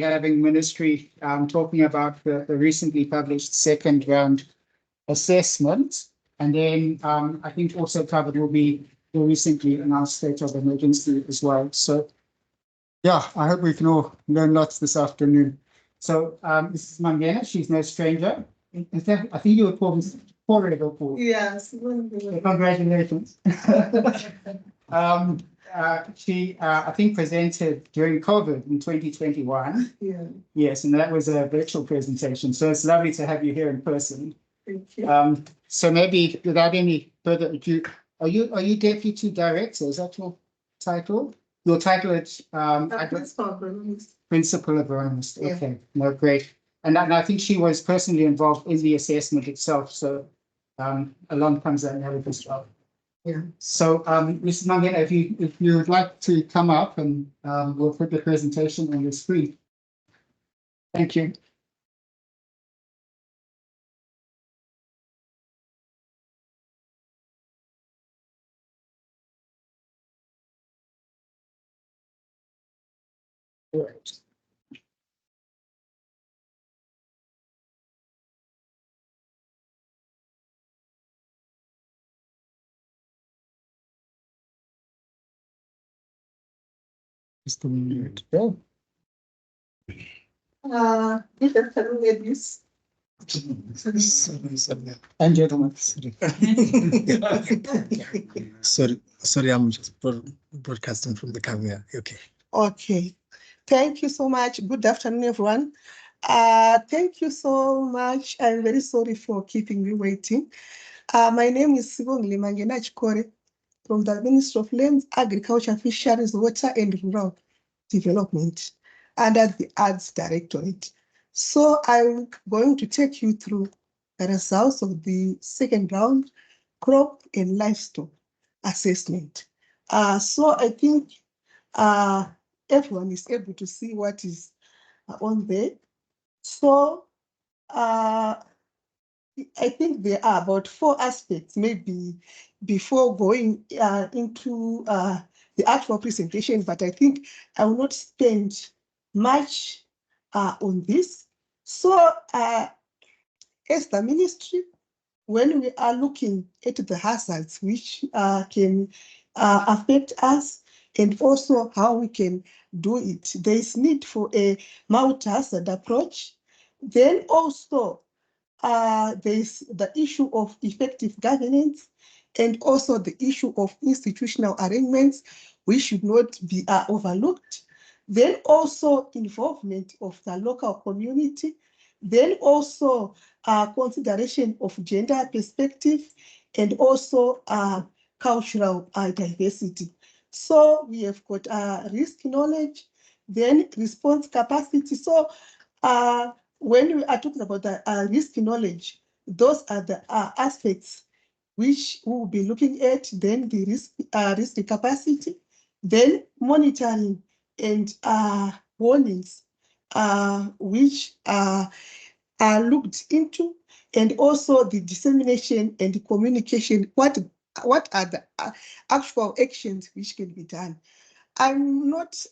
having ministry talking about the recently published second round assessment. And then I think also covered will be the recently announced state of emergency as well. So yeah, I hope we can all learn lots this afternoon. So this is Mangena, she's no stranger. In fact, I think you were called forever for. Yes. Congratulations. She, I think, presented during COVID in 2021. Yeah. Yes, and that was a virtual presentation. So it's lovely to have you here in person. Thank you. So maybe without any further ado, are you deputy director? Is that your title? Your title is principal agronomist. Yeah. Okay, no, great. And I think she was personally involved in the assessment itself. So along comes that narrative as well. Yeah. So Mrs. Mangena, if you would like to come up and we'll put the presentation on the screen. Thank you. Right. Just a minute. Oh. Good afternoon, ladies. And gentlemen. Sorry, I'm just broadcasting from the camera. Okay. Okay. Thank you so much. Good afternoon, everyone. Thank you so much. I'm very sorry for keeping you waiting. My name is Sibongile Mangena Chikore from the Ministry of Lands, Agriculture, Fisheries, Water and Rural Development under the Arts Directorate. So I'm going to take you through the results of the second round crop and livestock assessment. So I think everyone is able to see what is on there. So I think there are about 4 aspects, maybe before going into the actual presentation, but I think I will not spend much on this. So as the ministry, when we are looking at the hazards which can affect us and also how we can do it, there is need for a multi-hazard approach. Then also there's the issue of effective governance and also the issue of institutional arrangements, which should not be overlooked. Then also involvement of the local community. Then also consideration of gender perspective and also cultural diversity. So we have got risk knowledge, then response capacity. So when we are talking about the risk knowledge, those are the aspects which we will be looking at, then the risk capacity, then monitoring and warnings, which are looked into, and also the dissemination and the communication. What are the actual actions which can be done? I'm not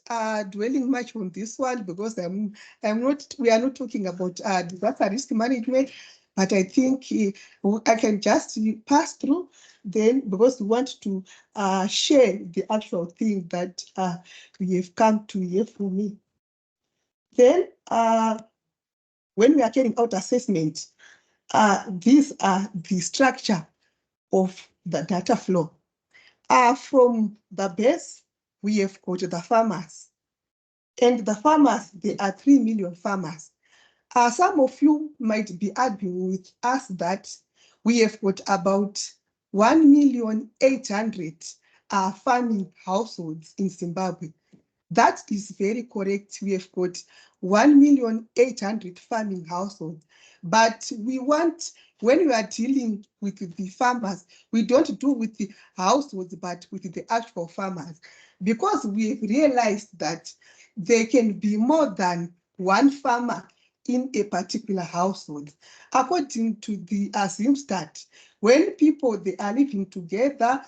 dwelling much on this one because we are not talking about disaster risk management, but I think I can just pass through then because we want to share the actual thing that we have come to hear from me. Then when we are carrying out assessment, these are the structure of the data flow. From the base, we have got the farmers. And the farmers, there are 3 million farmers. Some of you might be arguing with us that we have got about 1,800,000 farming households in Zimbabwe. That is very correct. We have got 1,800,000 farming households. But we want, when we are dealing with the farmers, we don't do with the households, but with the actual farmers. Because we realized that there can be more than one farmer in a particular household. According to the Zimstat, when people, they are living together,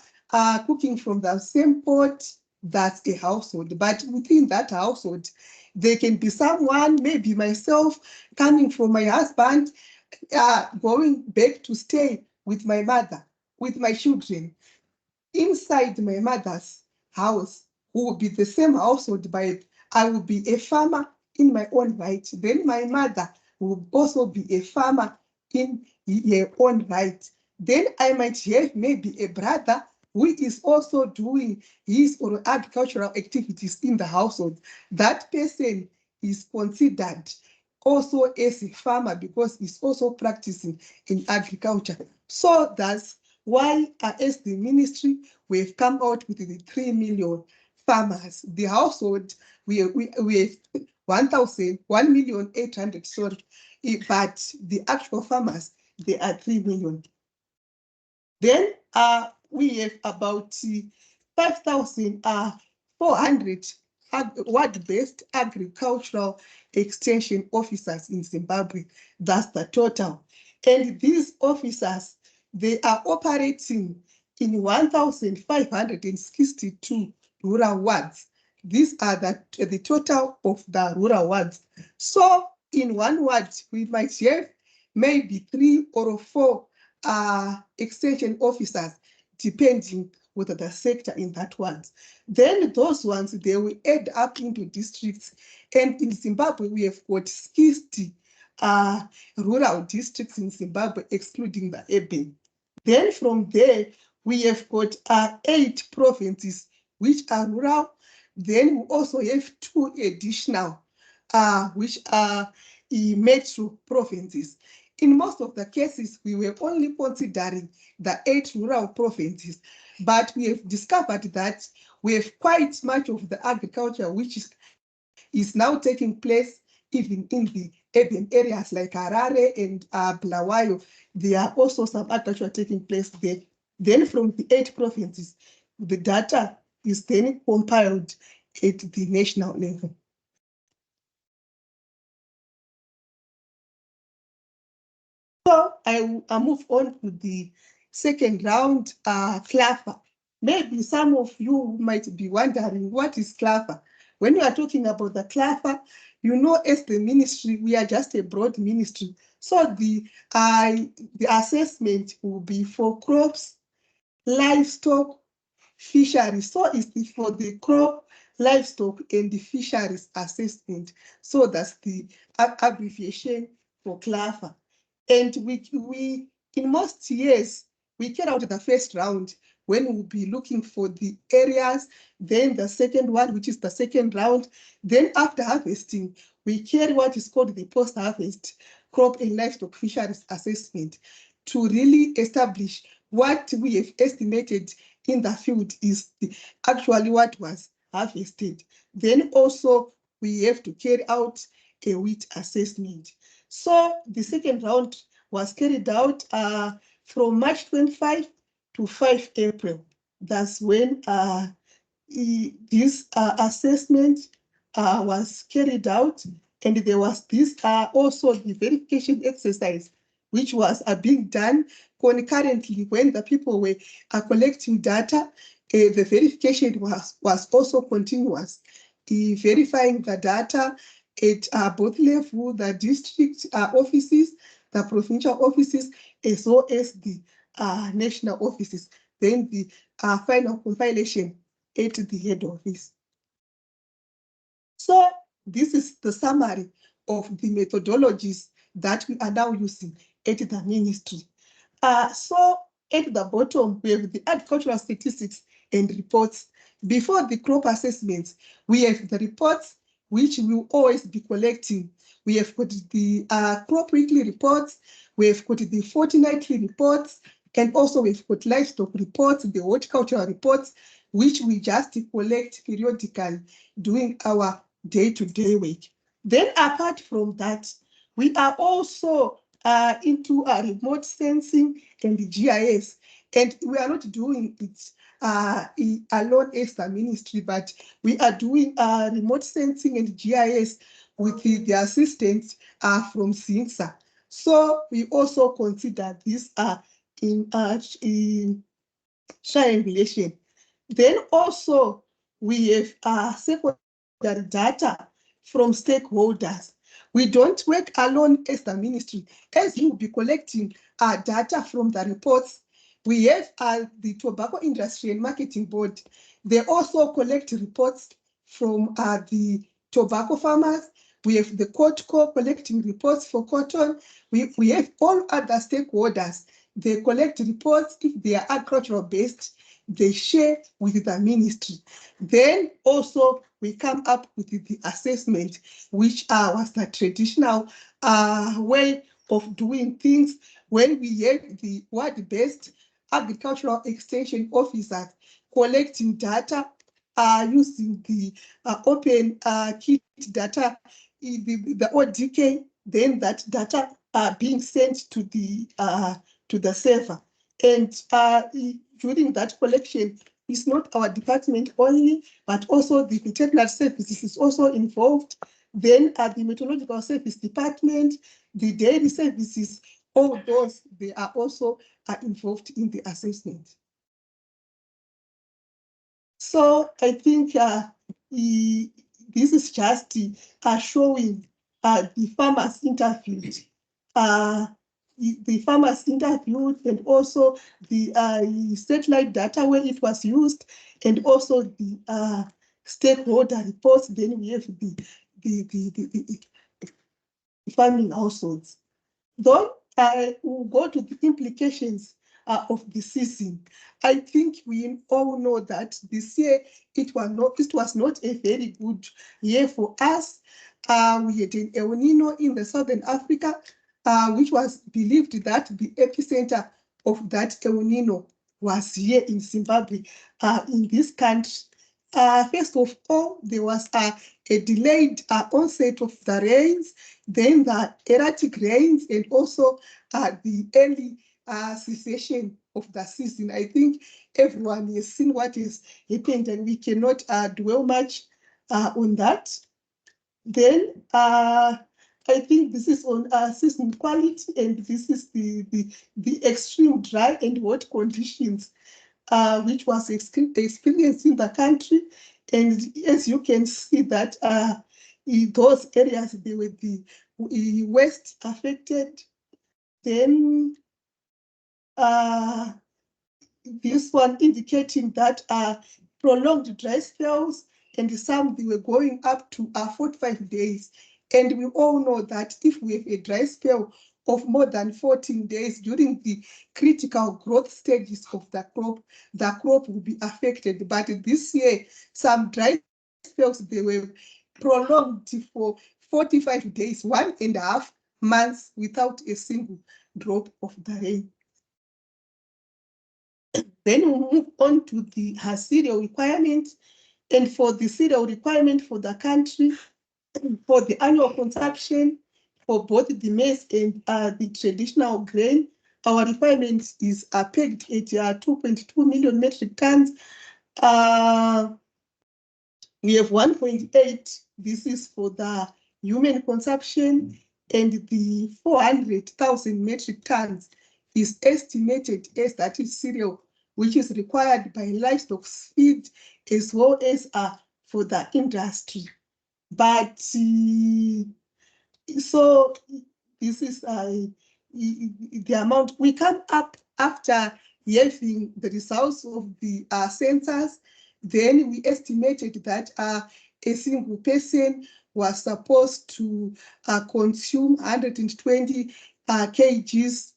cooking from the same pot, that's a household. But within that household, There can be someone, maybe myself, coming from my husband, going back to stay with my mother, with my children, inside my mother's house, who will be the same household, but I will be a farmer in my own right. Then my mother will also be a farmer in her own right. Then I might have maybe a brother who is also doing his or agricultural activities in the household. That person is considered also as a farmer because he's also practicing in agriculture. So that's why, as the ministry, we've come out with the 3 million farmers. The household, we have 1,800,000, sorry, but the actual farmers, they are 3 million. Then we have about 5,400 word-based agricultural extension officers in Zimbabwe. That's the total. And these officers, they are operating in 1,562 rural wards. These are the total of the rural wards. So in one ward, we might have maybe 3 or 4 extension officers, depending with the sector in that one. Then those ones, they will add up into districts. And in Zimbabwe, we have got 60 rural districts in Zimbabwe, excluding the urban. Then from there, we have got 8 provinces, which are rural. Then we also have 2 additional, which are metro provinces. In most of the cases, we were only considering the 8 rural provinces, but we have discovered that we have quite much of the agriculture which is now taking place even in the urban areas like Harare and Bulawayo. There are also some agriculture taking place there. Then from the 8 provinces, the data is then compiled at the national level. So I move on to the second round, CLAFA. Maybe some of you might be wondering, what is CLAFA? When we are talking about the CLAFA, you know, as the ministry, we are just a broad ministry. So the assessment will be for crops, livestock, fisheries. So it's for the crop, livestock, and the fisheries assessment. So that's the abbreviation for CLAFA. And we in most years, we carry out the first round when we'll be looking for the areas, then the second one, which is the second round. Then after harvesting, we carry what is called the post-harvest crop and livestock fisheries assessment to really establish what we have estimated in the field is actually what was harvested. Then also we have to carry out a wheat assessment. So the second round was carried out from March 25 to 5 April. That's when this assessment was carried out, and there was this also the verification exercise, which was being done concurrently when the people were collecting data. The verification was also continuous, verifying the data at both levels, the district offices, the provincial offices, as well as the national offices. Then the final compilation at the head office. So this is the summary of the methodologies that we are now using at the ministry. So at the bottom, we have the agricultural statistics and reports. Before the crop assessments, we have the reports, which we will always be collecting. We have got the crop weekly reports, we have got the fortnightly reports, and also we've got livestock reports, the horticultural reports, which we just collect periodically during our day-to-day work. Then apart from that, we are also into remote sensing and the GIS, and we are not doing it alone as the ministry, but we are doing remote sensing and GIS with the assistance from CINSA. So we also consider this in triangulation. Then also we have secondary data from stakeholders. We don't work alone as the ministry. As you will be collecting data from the reports, we have the Tobacco Industry and Marketing Board. They also collect reports from the tobacco farmers. We have the COTCO collecting reports for cotton. We have all other stakeholders. They collect reports. If they are agricultural based, they share with the ministry. Then also we come up with the assessment, which was the traditional way of doing things when we have the word-based agricultural extension officers collecting data using the open kit data, the ODK, then that data being sent to the server. And during that collection, it's not our department only, but also the veterinary services is also involved. Then the meteorological service department, the dairy services, all those, they are also involved in the assessment. So I think this is just showing the farmers interviewed, the farmers interviewed, and also the satellite data where it was used, and also the stakeholder reports. Then we have the farming households. Though I will go to the implications of the season. I think we all know that this year it was not a very good year for us. We had an El Nino in the Southern Africa, which was believed that the epicenter of that El Nino was here in Zimbabwe, in this country. First of all, there was a delayed onset of the rains, then the erratic rains, and also the early cessation of the season. I think everyone has seen what has happened, and we cannot dwell much on that. Then I think this is on season quality, and this is the extreme dry and hot conditions which was experienced in the country. And as you can see that in those areas, they were the worst affected. Then this one indicating that prolonged dry spells, and some they were going up to 45 days. And we all know that if we have a dry spell of more than 14 days during the critical growth stages of the crop will be affected. But this year, some dry spells, they were prolonged for 45 days, 1.5 months without a single drop of the rain. Then we move on to the cereal requirement. And for the cereal requirement for the country, for the annual consumption, for both the maize and the traditional grain, our requirement is pegged at 2.2 million metric tons. We have 1.8. This is for the human consumption, and the 400,000 metric tons is estimated as that is cereal, which is required by livestock feed as well as for the industry. But so this is the amount. We come up after having the results of the census. Then we estimated that a single person was supposed to consume 120 kgs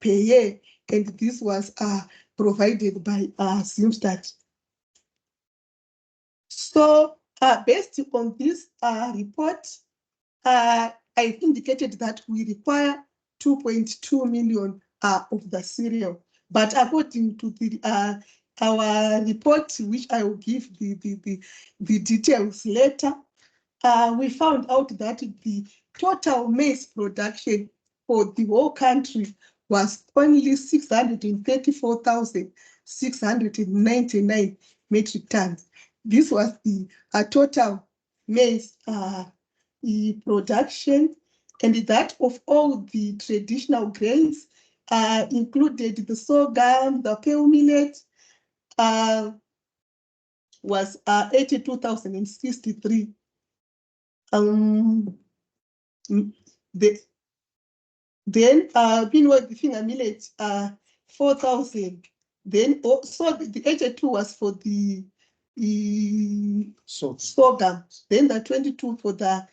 per year, and this was provided by Zimstat. So based on this report, I indicated that we require 2.2 million of the cereal. But according to the our report, which I will give the details later, we found out that the total maize production for the whole country was only 634,699 metric tons. This was the total maize production, and that of all the traditional grains included the sorghum, the pale millet, was 82,063 Then meanwhile the finger millet 4,000. Then also the 82 was for the sorghum. Then the 22 for the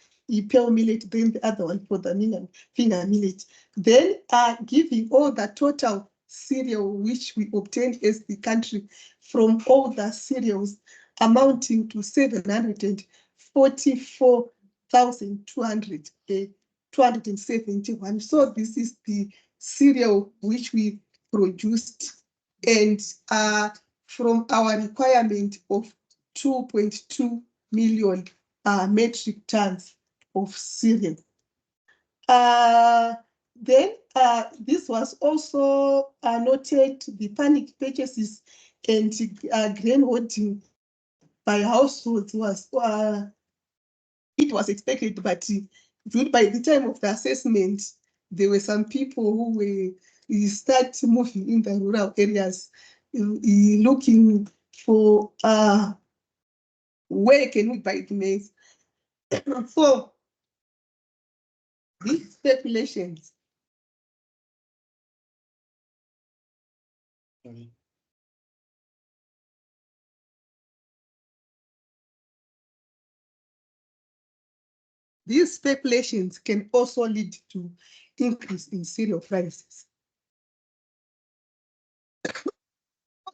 pearl millet. Then the other one for the finger millet. Then giving all the total cereal which we obtained as the country from all the cereals amounting to 744,271. So this is the cereal which we produced, and from our requirement of 2.2 million metric tons of cereal. Then this was also noted, the panic purchases and grain hoarding by households was it was expected, but by the time of the assessment, there were some people who were start moving in the rural areas, looking for where can we buy the maize. So these speculations can also lead to increase in cereal prices.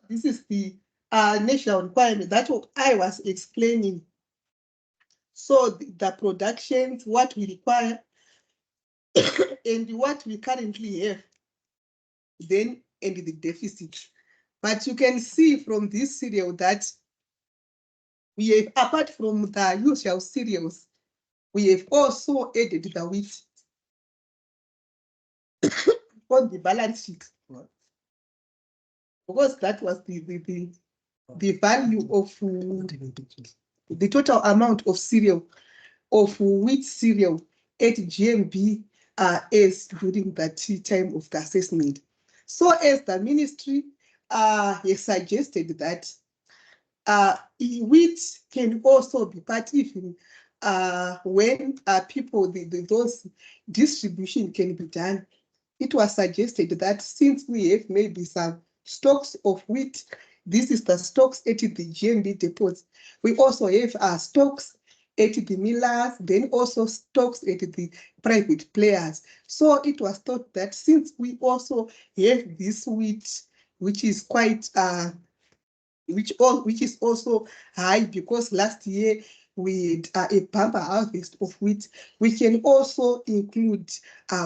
This is the national requirement that I was explaining. So the productions, what we require, and what we currently have, then and the deficit. But you can see from this cereal that we have, apart from the usual cereals, we have also added the wheat on the balance sheet, because that was the value of the total amount of cereal, of wheat cereal at GMB as during that time of the assessment. So as the ministry has suggested that wheat can also be part, even when people, those distribution can be done. It was suggested that since we have maybe some stocks of wheat, this is the stocks at the GMB depots. We also have stocks at the millers, then also stocks at the private players. So it was thought that since we also have this wheat, which is quite which is also high, because last year we had a bumper harvest of wheat, we can also include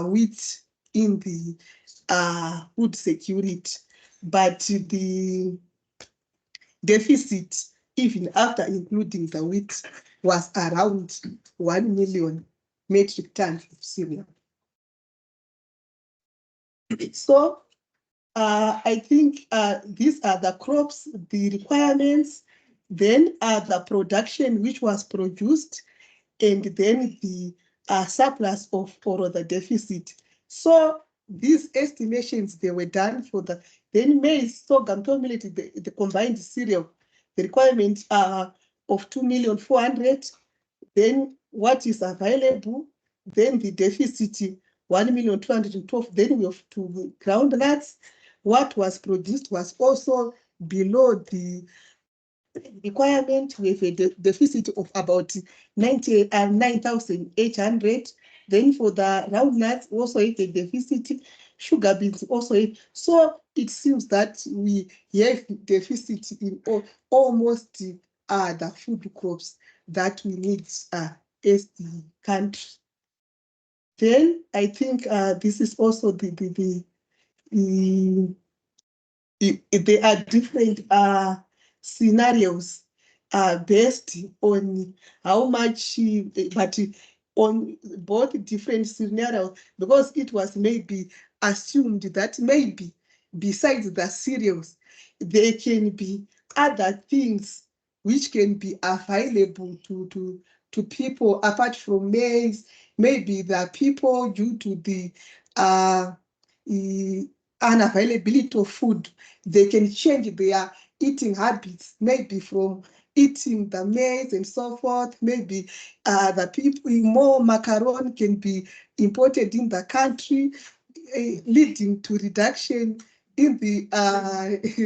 wheat in the food security. But the deficit, even after including the wheat, was around 1 million metric tons of cereal. So I think these are the crops, the requirements, then the production which was produced, and then the surplus of or the deficit. So these estimations, they were done for the then maize, sorghum, millet, the combined cereal, the requirement of 2,400,000. Then what is available, then the deficit 1,212,000. Then we have to groundnuts. What was produced was also below the requirement. We have a deficit of about 9,800. Then for the roundnuts, also have a deficit. Sugar beets also have. So it seems that we have deficit in almost the food crops that we need as the country. Then I think this is also there are different scenarios based on how much, but on both different scenarios, because it was maybe assumed that maybe besides the cereals, there can be other things which can be available to people apart from maize. Maybe the people, due to the unavailability of food, they can change their eating habits, maybe from eating the maize and so forth. Maybe the people, more macaron can be imported in the country, leading to reduction in the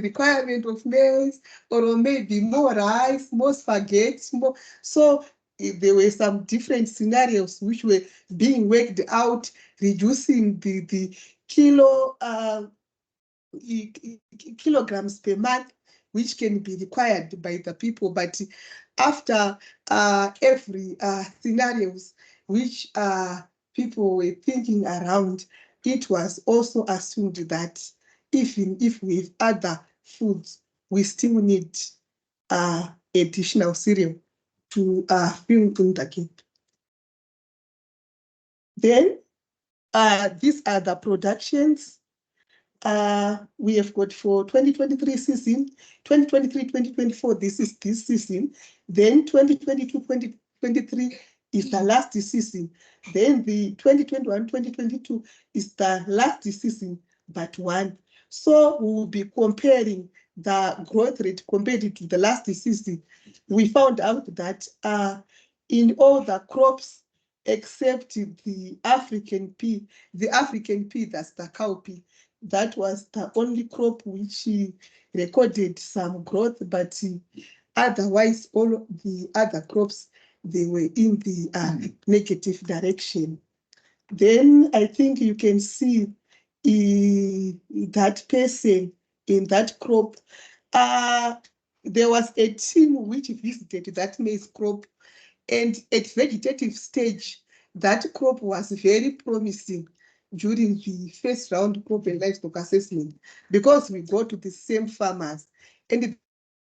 requirement of maize, or maybe more rice, more spaghetti, more. So there were some different scenarios which were being worked out, reducing the kilograms per month, which can be required by the people. But after every scenarios which people were thinking around, it was also assumed that even if we have other foods, we still need additional cereal to fill in the gap. Then these are the productions we have got for 2023 season, 2023-2024, this is this season. Then 2022-2023 is the last season. Then the 2021-2022 is the last season but one. So we will be comparing the growth rate compared to the last season. We found out that in all the crops except the African pea, that's the cowpea, that was the only crop which recorded some growth, but otherwise all the other crops, they were in the negative direction. Then I think you can see that person in that crop. There was a team which visited that maize crop, and at vegetative stage, that crop was very promising during the first round crop and livestock assessment, because we go to the same farmers and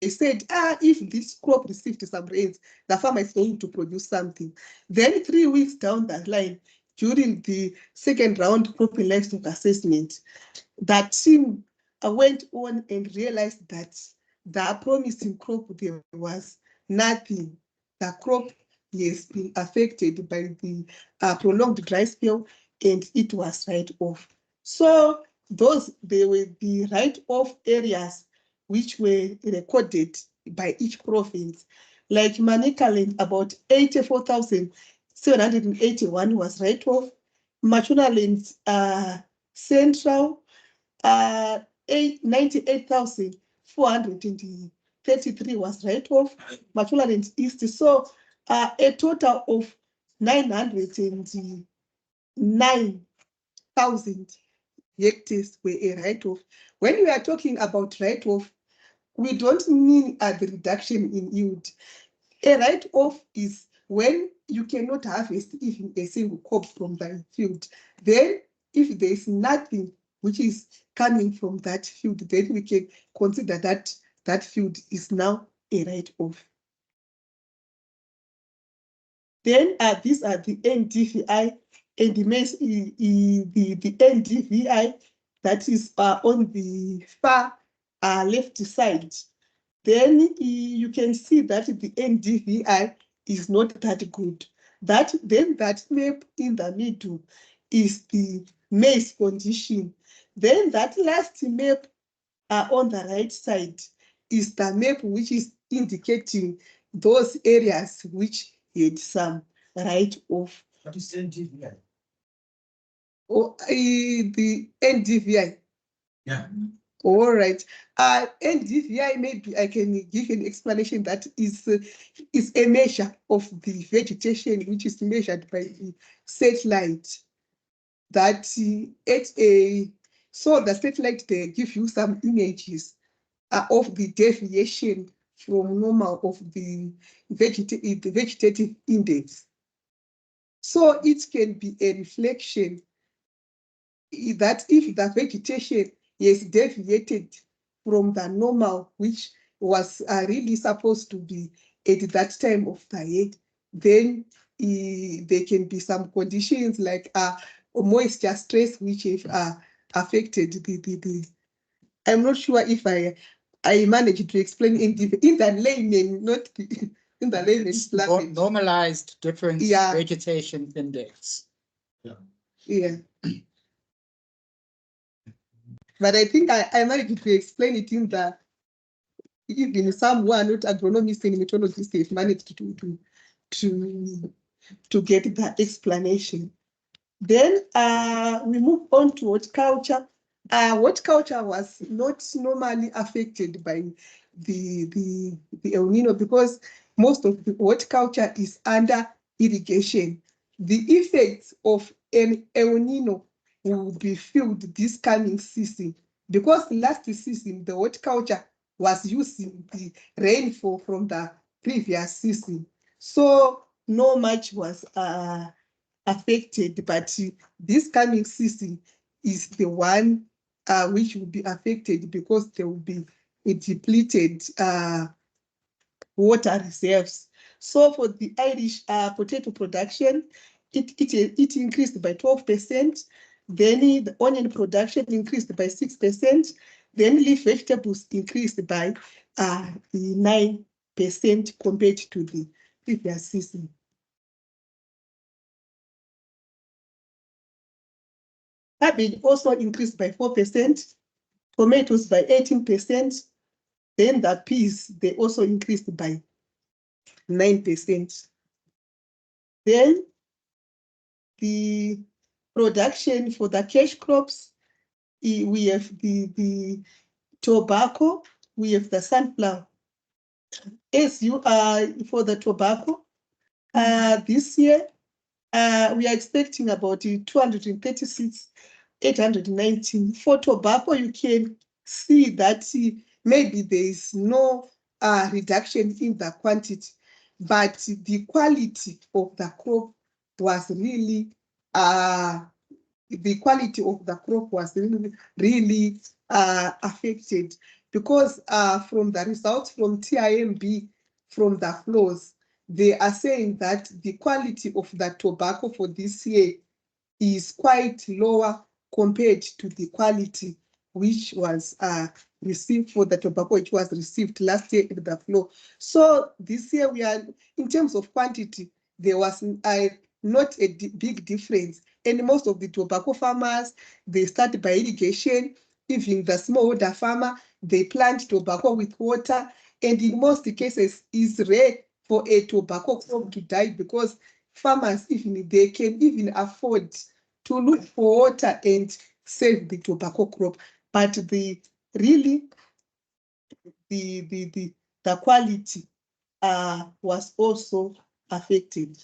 they said, if this crop received some rains, the farmer is going to produce something. Then 3 weeks down the line, during the second round crop and livestock assessment, that team went on and realized that the promising crop, there was nothing. The crop has been affected by the prolonged dry spell, and it was write-off. So they were the write-off areas which were recorded by each province. Like Manicaland, about 84,781 was write-off. Mashonaland Central, 98,433 was write-off. Mashonaland East, so a total of 909,000 hectares were a write-off. When we are talking about write-off, we don't mean the reduction in yield. A write-off is when you cannot harvest even a single crop from the field. Then if there is nothing which is coming from that field, then we can consider that that field is now a write-off. Then these are the NDVI, and the NDVI that is on the far left side. Then you can see that the NDVI is not that good. That map in the middle is the maize condition. Then that last map on the right side is the map which is indicating those areas which had some write-off. What is NDVI? The NDVI. Yeah. All right. NDVI, maybe I can give an explanation. That is a measure of the vegetation which is measured by the satellite. That so the satellite, they give you some images of the deviation from normal of the vegetative index. So it can be a reflection that if the vegetation is deviated from the normal, which was really supposed to be at that time of the year, then there can be some conditions like moisture stress, which have affected the. I'm not sure if I managed to explain in the layman, not in the layman's language. Normalized different vegetation index. Yeah. But I think I managed to explain it in the even some who are not agronomists and meteorologists, they've managed to get that explanation. Then we move on to horticulture. Horticulture was not normally affected by the El Nino because most of the horticulture is under irrigation. The effects of an El Nino will be felt this coming season because last season the horticulture was using the rainfall from the previous season. So not much was affected, but this coming season is the one which will be affected because there will be a depleted water reserves. So for the Irish potato production, it increased by 12%. Then the onion production increased by 6%. Then leaf vegetables increased by 9% compared to the previous season. Cabbage also increased by 4%, tomatoes by 18%. Then the peas, they also increased by 9%. Then the production for the cash crops, we have the tobacco, we have the sunflower. As you are for the tobacco, this year, we are expecting about 236,819. For tobacco, you can see that maybe there is no reduction in the quantity, but the quality of the crop was really affected because from the results from TIMB, from the flows, they are saying that the quality of the tobacco for this year is quite lower compared to the quality which was received for the tobacco which was received last year in the flow. So this year we are, in terms of quantity, there was not a big difference. And most of the tobacco farmers, they start by irrigation. Even the smallholder farmer, they plant tobacco with water. And in most cases, it's rare for a tobacco crop to die because farmers, even they can even afford to look for water and save the tobacco crop. But the quality was also affected.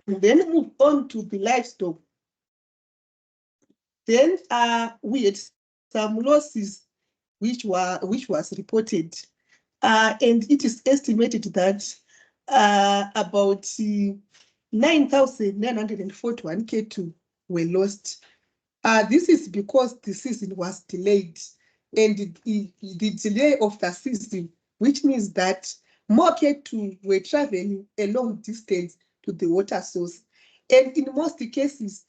And then move on to the livestock. Then we had some losses which was reported, and it is estimated that about 9,941 cattle were lost. This is because the season was delayed, and the delay of the season, which means that more cattle were traveling a long distance to the water source. And in most cases,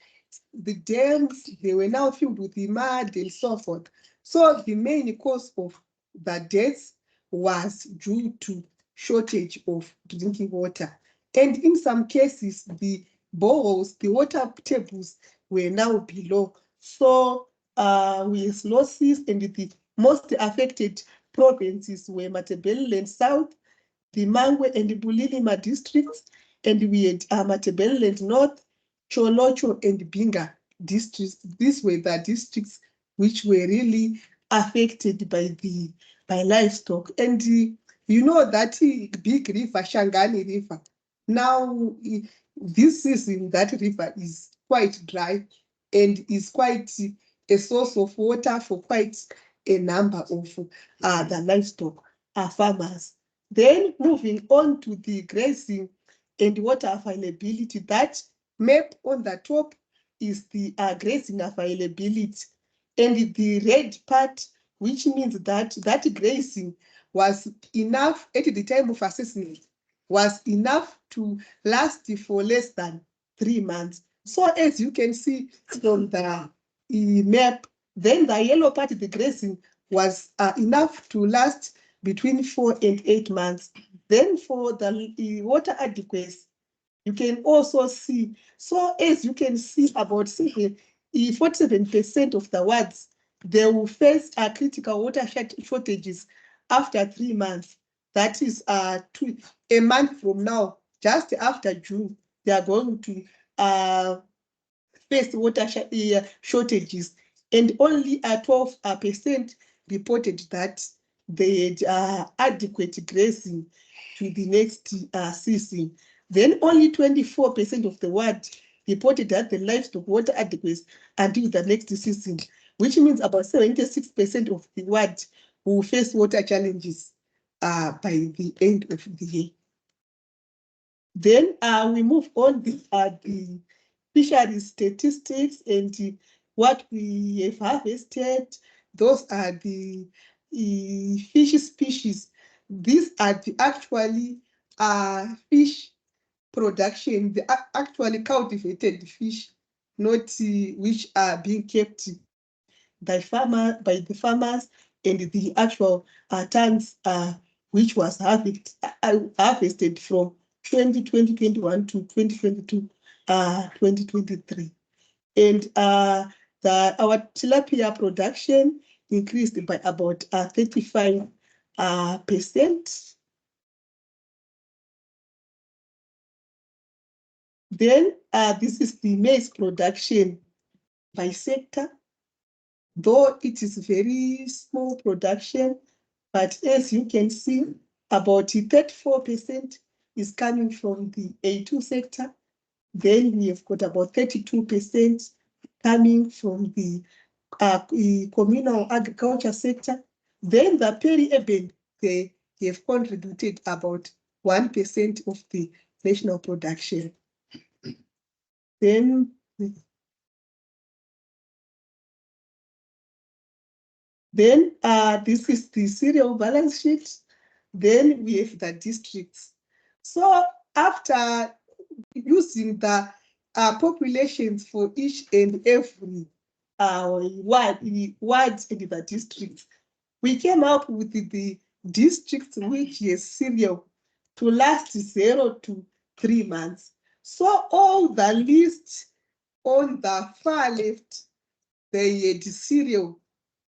the dams, they were now filled with the mud and so forth. So the main cause of the deaths was due to shortage of drinking water. And in some cases, the boreholes, the water tables were now below. So with losses, and the most affected provinces were Matabeleland South, the Mangwe and the Bulilima districts, and we had Matabeleland North, Cholocho and Binga districts. These were the districts which were really affected by livestock. And you know that big river, Shangani River, now this season that river is quite dry and is quite a source of water for quite a number of the livestock farmers. Then moving on to the grazing and water availability, that map on the top is the grazing availability. And the red part, which means that grazing was enough at the time of assessment, was enough to last for less than 3 months. So as you can see from the map, then the yellow part, the grazing, was enough to last between 4 and 8 months. Then for the water adequacy, you can also see. So as you can see, about 47% of the wards, they will face critical water shortages after 3 months. That is a month from now, just after June, they are going to face water shortages, and only 12% reported that they had adequate grazing to the next season. Then only 24% of the ward reported that the livestock water adequacy until the next season, which means about 76% of the ward will face water challenges by the end of the year. Then we move on the fisheries statistics and what we have harvested. Those are the fish species. These are the actually fish production, the actually cultivated fish, not which are being kept by the farmers, and the actual tons which was harvested from 2021 to 2022, 2023. And our tilapia production increased by about 35%. Then this is the maize production by sector. Though it is very small production, but as you can see, about 34% is coming from the A2 sector. Then we have got about 32% coming from the communal agriculture sector. Then the peri-urban, they have contributed about 1% of the national production. Then this is the cereal balance sheet. Then we have the districts. So after using the populations for each and every wards and the districts, we came up with the districts which is cereal to last 0 to 3 months. So all the lists on the far left, they had cereal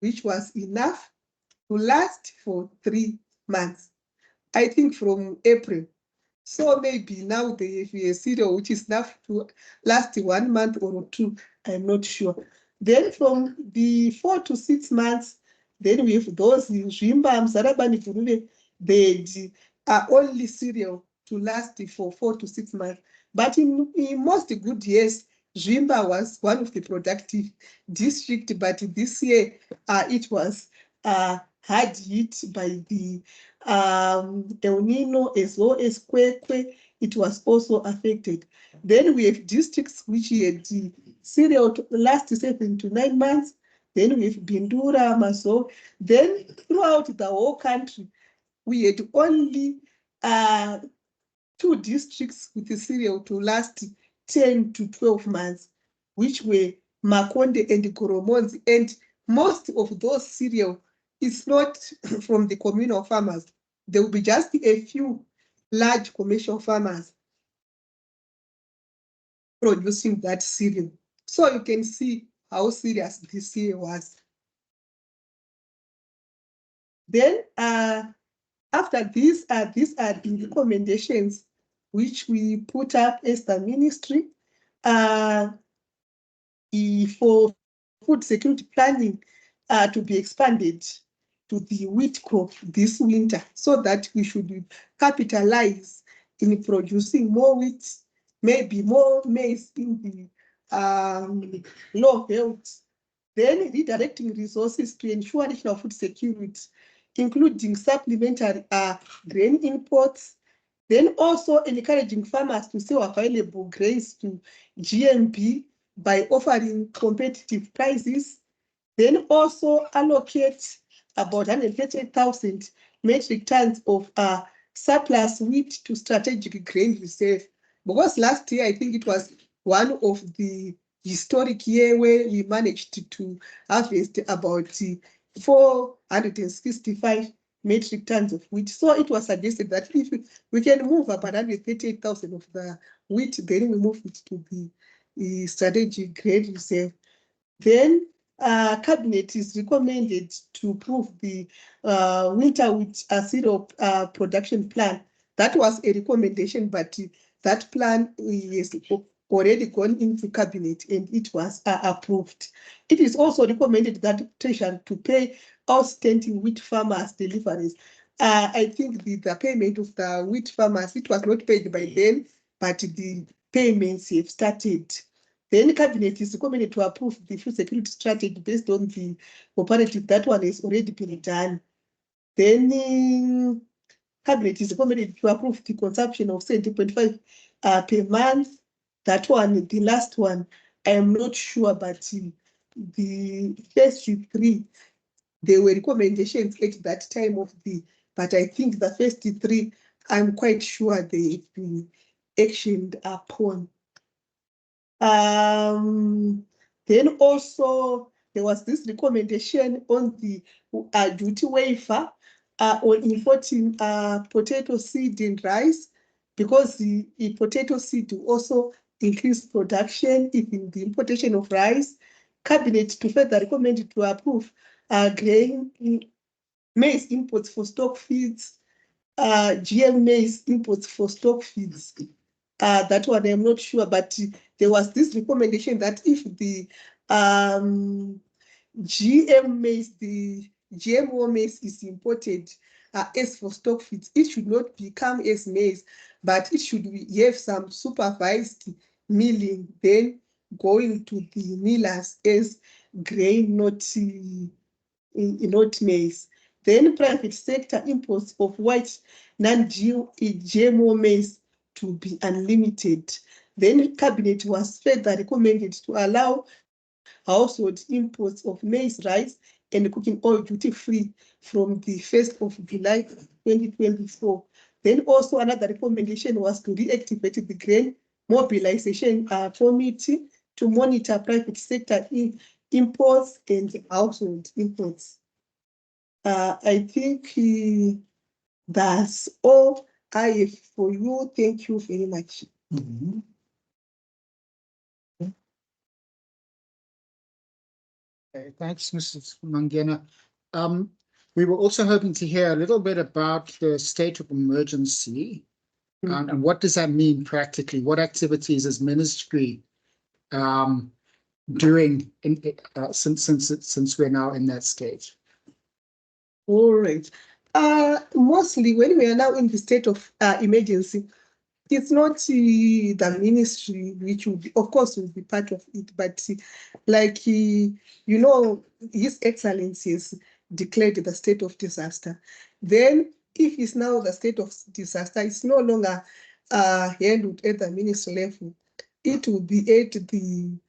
which was enough to last for 3 months. I think from April. So maybe now they have a cereal which is enough to last 1 month or 2. I'm not sure. Then from the 4 to 6 months, then we have those Zvimba, Mzarabani, Furube, they are only cereal to last for 4 to 6 months. But in most good years, Zvimba was one of the productive districts, but this year it was hard hit by the El Nino as well as Kwekwe. It was also affected. Then we have districts which had cereal to last 7 to 9 months. Then we have Bindura, Maso. Then throughout the whole country, we had only 2 districts with the cereal to last 10 to 12 months, which were Makonde and Goromonzi. And most of those cereal is not from the communal farmers. There will be just a few large commercial farmers producing that cereal. So you can see how serious this year was. Then after this, these are the recommendations which we put up as the ministry for food security planning to be expanded to the wheat crop this winter, so that we should capitalize in producing more wheat, maybe more maize in the low health. Then redirecting resources to ensure national food security, including supplementary grain imports. Then also encouraging farmers to sell available grains to GMB by offering competitive prices. Then also allocate about 130,000 metric tons of surplus wheat to strategic grain reserve. Because last year, I think it was one of the historic year where we managed to harvest about 465 metric tons of wheat. So it was suggested that if we can move about 138,000 of the wheat, then we move it to the strategic grain reserve. Then Cabinet is recommended to approve the winter wheat syrup production plan. That was a recommendation, but that plan is already gone into cabinet and it was approved. It is also recommended that Treasury to pay outstanding wheat farmers deliveries. I think the payment of the wheat farmers, it was not paid by then, but the payments have started. Then cabinet is recommended to approve the food security strategy based on the operative. That one has already been done. Then cabinet is recommended to approve the consumption of 70.5 per month. That one, the last one, I am not sure, but the first three, there were recommendations at that time of but I think the first three, I'm quite sure they've been actioned upon. Then also there was this recommendation on the duty waiver on importing potato seed and rice, because the potato seed will also increase production, even the importation of rice. Cabinet to further recommend to approve grain maize imports for stock feeds, GM maize imports for stock feeds. That one I'm not sure, but there was this recommendation that if the GM maize, the GMO maize is imported as for stock feeds, it should not become as maize, but it should have some supervised milling, then going to the millers as grain, not maize. Then private sector imports of white non-GMO maize to be unlimited. Then cabinet was further recommended to allow household imports of maize, rice, and cooking oil duty-free from the 1st of July 2024. Then also another recommendation was to reactivate the grain mobilization committee to monitor private sector imports and household imports. I think that's all I have for you. Thank you very much. Mhm. Okay, thanks, Mrs. Mangena. We were also hoping to hear a little bit about the state of emergency. And what does that mean practically? What activities is ministry doing since we're now in that state? All right. Mostly when we are now in the state of emergency, it's not the ministry which will be, of course, will be part of it, but like His Excellency has declared the state of disaster. Then, if it's now the state of disaster, it's no longer handled at the ministry level. It will be at the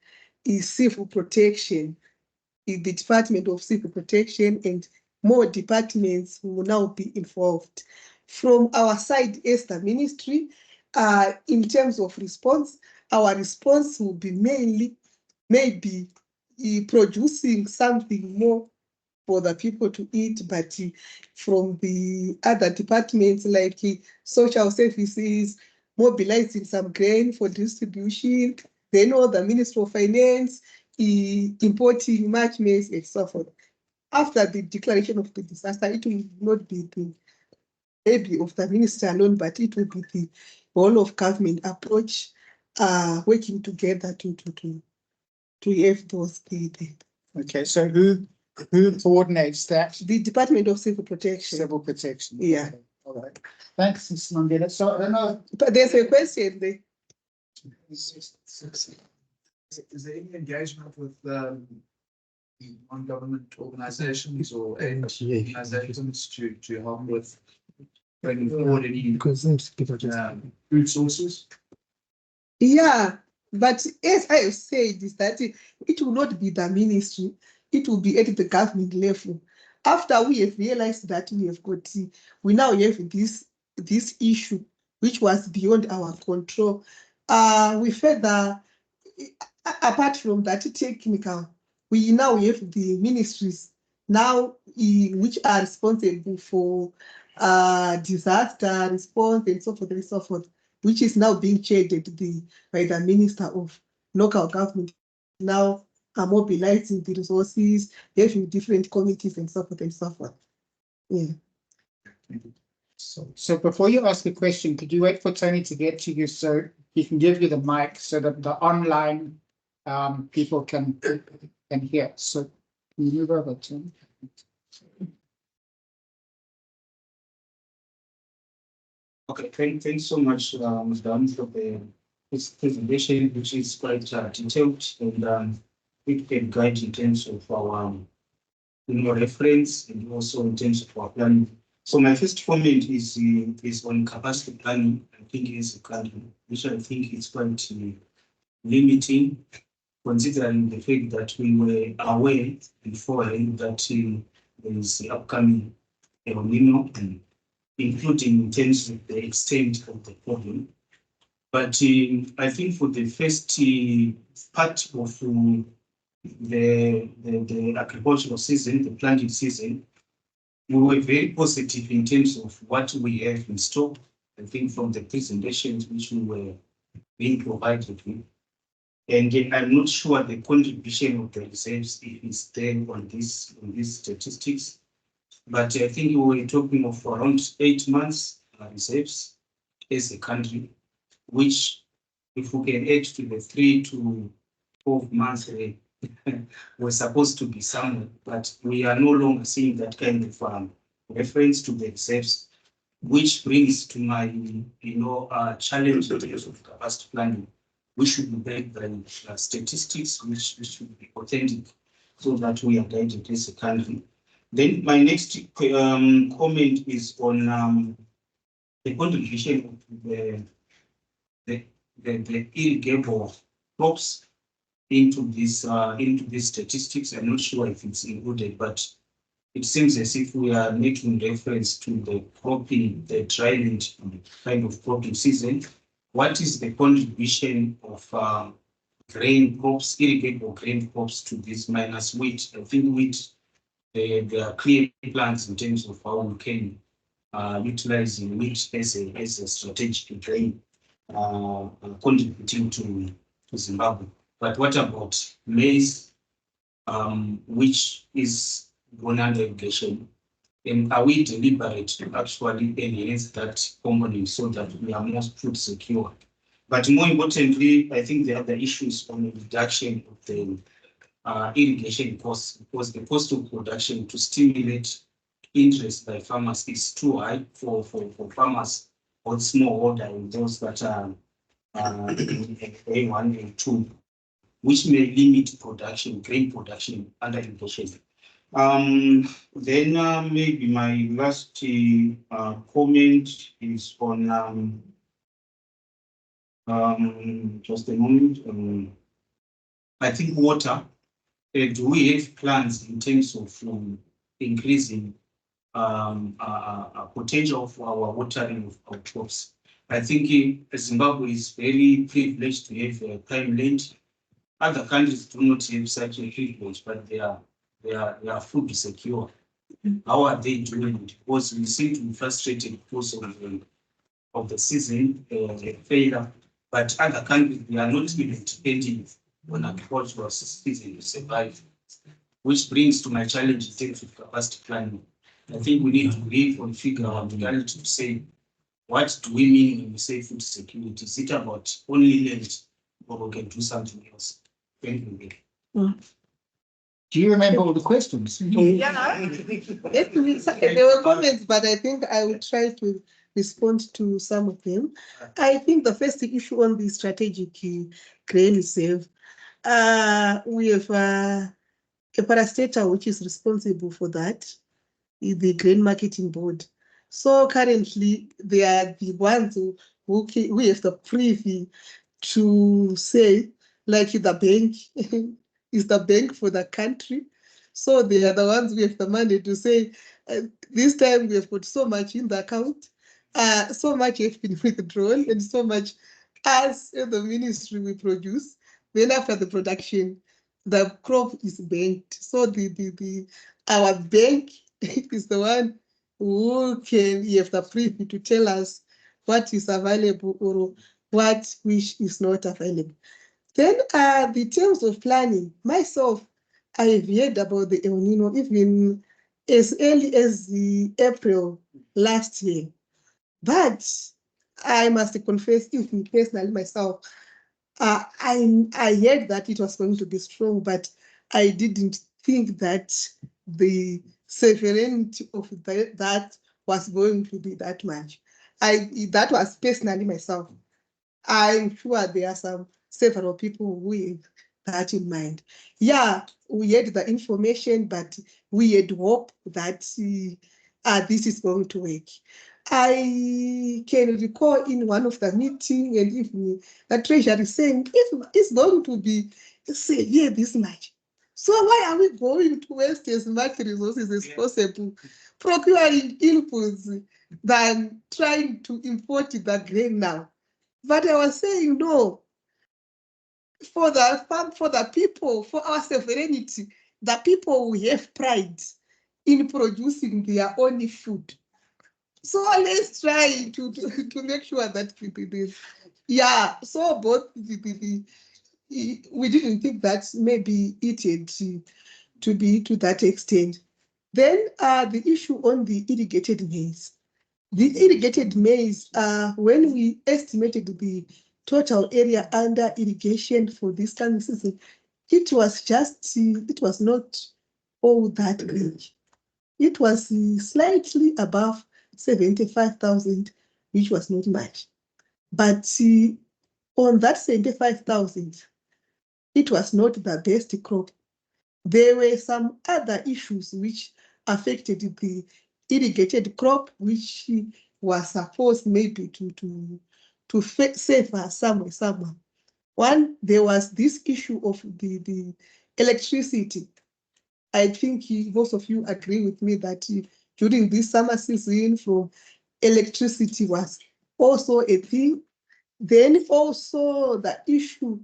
civil protection, the Department of Civil Protection, and more departments will now be involved. From our side as the ministry, in terms of response, our response will be mainly maybe producing something more for the people to eat, but from the other departments like social services, mobilizing some grain for distribution, then all the Ministry of Finance, importing much maize and so forth. After the declaration of the disaster, it will not be the maybe of the minister alone, but it will be the whole of government approach, working together to have those. Okay, so who coordinates that? The Department of Civil Protection. Civil Protection. Yeah. Okay. All right. Thanks, Mrs. Mangena. So I don't know. But there's a question there. Is there any engagement with non-government organizations or organizations to help with bringing forward any food sources? Yeah, but as I have said, is that it will not be the ministry, it will be at the government level. After we have realized that we now have this issue, which was beyond our control. We further, apart from that technical, we now have the ministries now which are responsible for disaster response and so forth, which is now being chaired by the Minister of Local Government. Now mobilizing the resources, having different committees and so forth and so forth. Yeah. So before you ask a question, could you wait for Tony to get to you so he can give you the mic so that the online people can hear? So can you move over, Tony? Okay, thanks so much, Dan, for this presentation, which is quite detailed and it can guide in terms of our reference and also in terms of our planning. So my first comment is on capacity planning. I think is a country, which I think is quite limiting, considering the fact that we were aware beforehand that there is the upcoming El Nino, including in terms of the extent of the problem. But I think for the first part of the agricultural season, the planting season, we were very positive in terms of what we have in stock. I think from the presentations which we were being provided with. And I'm not sure the contribution of the reserves is there on these statistics. But I think we were talking of around 8 months reserves as a country, which if we can add to the 3 to 12 months, we're supposed to be somewhere, but we are no longer seeing that kind of reference to the reserves, which brings to my, challenge in terms of capacity planning. We should be backed by statistics, which should be authentic, so that we are guided as a country. Then my next comment is on the contribution of the irrigable crops into these statistics. I'm not sure if it's included, but it seems as if we are making reference to the cropping, the dryland kind of cropping season. What is the contribution of grain crops, irrigable grain crops to this minus wheat? I think wheat, there are clear plans in terms of how we can utilize wheat as a strategic grain contributing to Zimbabwe. But what about maize, which is grown under irrigation? And are we deliberate to actually enhance that component so that we are more food secure? But more importantly, I think the other issues on the reduction of the irrigation costs, because the cost of production to stimulate interest by farmers is too high for farmers or smallholder and those that are in A1 and 2, which may limit production, grain production under irrigation. Then maybe my last comment is on just a moment. I think water. Do we have plans in terms of increasing potential for our watering of our crops? I think Zimbabwe is very privileged to have prime land. Other countries do not have such a privilege, but they are food secure. How are they doing it? Because we seem to be frustrated because of the season failure, but other countries, they are not even depending on agricultural season to survive, which brings to my challenge in terms of capacity planning. I think we need to reconfigure our reality to say, what do we mean when we say food security? Is it about only land, or we can do something else? Thank you. Do you remember all the questions? Yeah. There were comments, but I think I will try to respond to some of them. I think the first issue on the strategic grain reserve, we have a parastatal which is responsible for that, the Grain Marketing Board. So currently, they are the ones who we have the privy to say, like the bank is the bank for the country. So they are the ones we have the money to say, this time we have put so much in the account, so much has been withdrawn, and so much as the ministry we produce. Then after the production, the crop is banked. So our bank is the one who can have the privy to tell us what is available or what which is not available. Then the terms of planning, myself, I have heard about the El Nino even as early as the April last year. But I must confess, even personally myself, I heard that it was going to be strong, but I didn't think that the severity of that was going to be that much. That was personally myself. I'm sure there are several people who have that in mind. Yeah, we had the information, but we had hope that this is going to work. I can recall in one of the meetings and even the treasury saying it's going to be severe this much. So why are we going to waste as much resources as possible procuring inputs than trying to import the grain now? But I was saying, no, for the farm, for the people, for our sovereignty, the people will have pride in producing their own food. So let's try to make sure that yeah, so both we didn't think that maybe it had to be to that extent. Then the issue on the irrigated maize. The irrigated maize, when we estimated the total area under irrigation for this coming season, it was not all that big. It was slightly above 75,000, which was not much. But on that 75,000, it was not the best crop. There were some other issues which affected the irrigated crop, which was supposed maybe to save us somewhere. One, there was this issue of the electricity. I think most of you agree with me that during this summer season, from electricity was also a thing. Then also the issue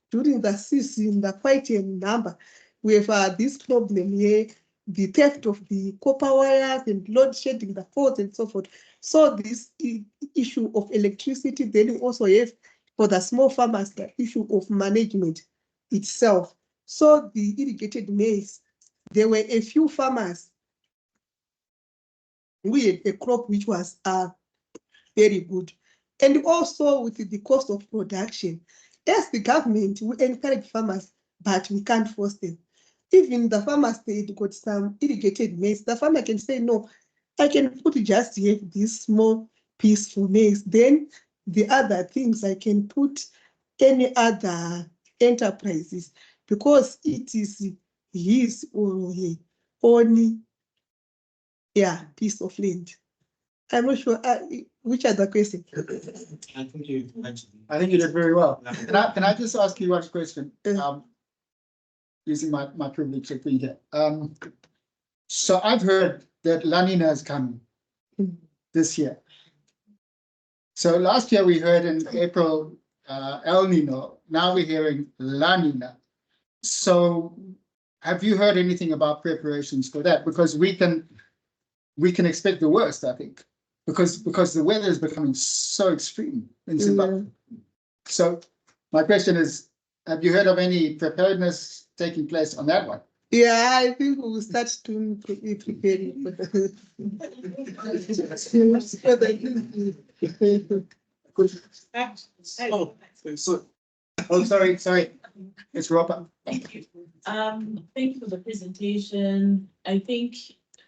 during the season, the quite a number, we have this problem here, the theft of the copper wires and load shedding the poles and so forth. So this issue of electricity, then we also have for the small farmers, the issue of management itself. So the irrigated maize, there were a few farmers who had a crop which was very good. And also with the cost of production, as the government, we encourage farmers, but we can't force them. Even the farmers, they got some irrigated maize. The farmer can say, no, I can put just here this small piece for maize. Then the other things I can put any other enterprises because it is his or her own piece of land. I'm not sure which other question. I think you mentioned. I think you did very well. Can I just ask you one question? Using my privilege of being here. So I've heard that La Nina is coming this year. So last year we heard in April El Nino. Now we're hearing La Nina. So have you heard anything about preparations for that? Because we can expect the worst, I think, because the weather is becoming so extreme in Zimbabwe. So my question is, have you heard of any preparedness taking place on that one? Yeah, I think we'll start to be preparing for that. Sorry. It's Robert. Thank you. Thank you for the presentation. I think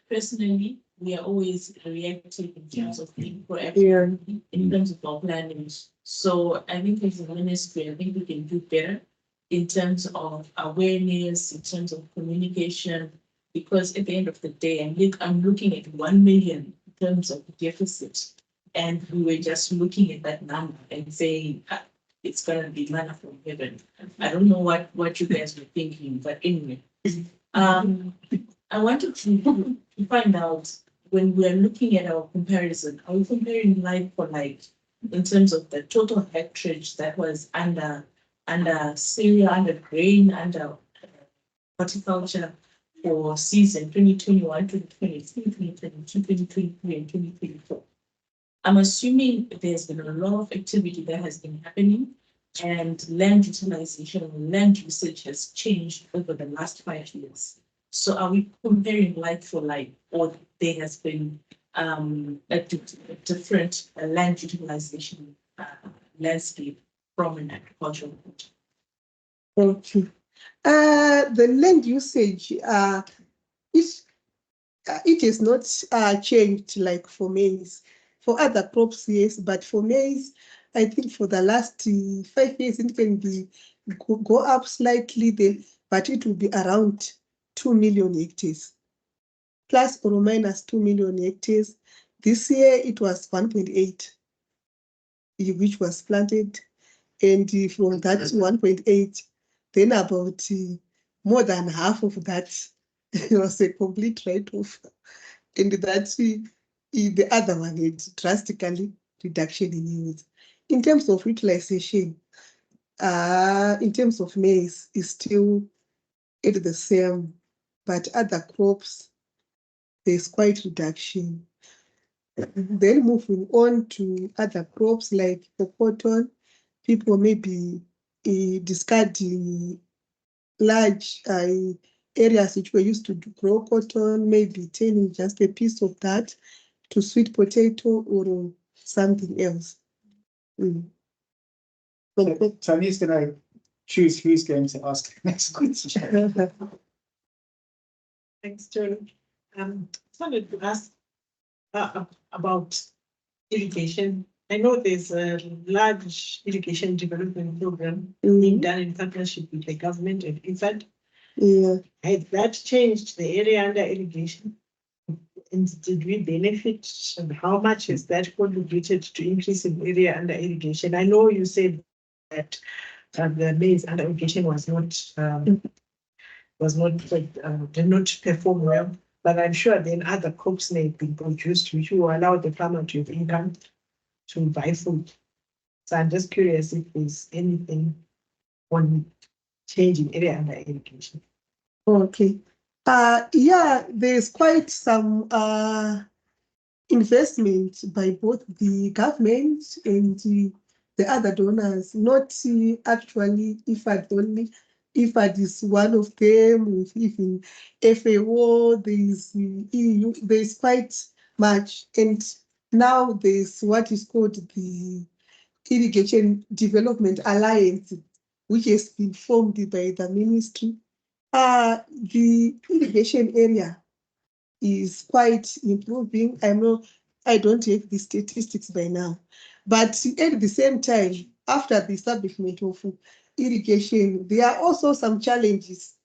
personally, we are always reactive in terms of being proactive in terms of our planning. So I think as a ministry, I think we can do better in terms of awareness, in terms of communication, because at the end of the day, I'm looking at 1 million in terms of deficit, and we were just looking at that number and saying it's going to be manna from heaven. I don't know what you guys were thinking, but anyway, I wanted to find out when we're looking at our comparison, are we comparing like for like in terms of the total hectarage that was under cereal, under grain, under horticulture for season 2021, 2023, 2022, 2023, and 2024. I'm assuming there's been a lot of activity that has been happening and land utilization and land usage has changed over the last 5 years. So are we comparing like for like, or there has been a different land utilization landscape from an agricultural point? Okay. The land usage, it has not changed like for maize. For other crops, yes, but for maize, I think for the last 5 years, it can be go up slightly there, but it will be around 2 million hectares, plus or minus 2 million hectares. This year, it was 1.8, which was planted. And from that 1.8, then about more than half of that was a complete write-off. And that the other one is drastically reduction in yields. In terms of utilization, in terms of maize, is still at the same, but other crops, there's quite reduction. Then moving on to other crops like for cotton, people may be discarding large areas which were used to grow cotton, maybe turning just a piece of that to sweet potato or something else. Tony's going to choose who's going to ask the next question. Thanks, Tony. I wanted to ask about irrigation. I know there's a large irrigation development program being done in partnership with the government and IFAD. Yeah. Has that changed the area under irrigation? And did we benefit? And how much has that contributed to increasing area under irrigation? I know you said that the maize under irrigation was not did not perform well, but I'm sure then other crops may be produced which will allow the farmer to have income to buy food. So I'm just curious if there's anything on change in area under irrigation. Okay. Yeah, there's quite some investment by both the government and the other donors, not actually IFAD only. IFAD is one of them, with even FAO, there's EU, there's quite much. And now there's what is called the Irrigation Development Alliance, which has been formed by the ministry. The irrigation area is quite improving. I don't have the statistics by now, but at the same time, after the establishment of irrigation, there are also some challenges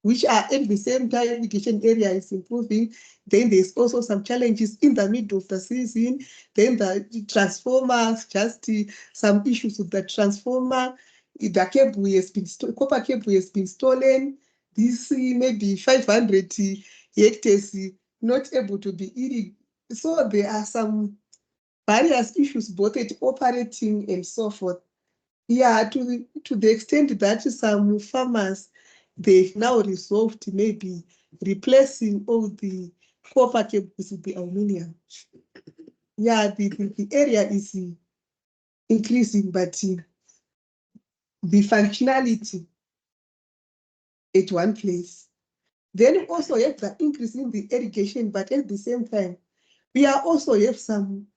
which are at the same time irrigation area is improving. Then there's also some challenges in the middle of the season. Then the transformers, just some issues with the transformer. The cable has been copper cable has been stolen. This maybe 500 hectares not able to be irrigated. So there are some various issues both at operating and so forth. Yeah, to the extent that some farmers, they've now resolved maybe replacing all the copper cables with the aluminium. Yeah, the area is increasing, but the functionality at one place. Then also have the increase in the irrigation, but at the same time, we are also have some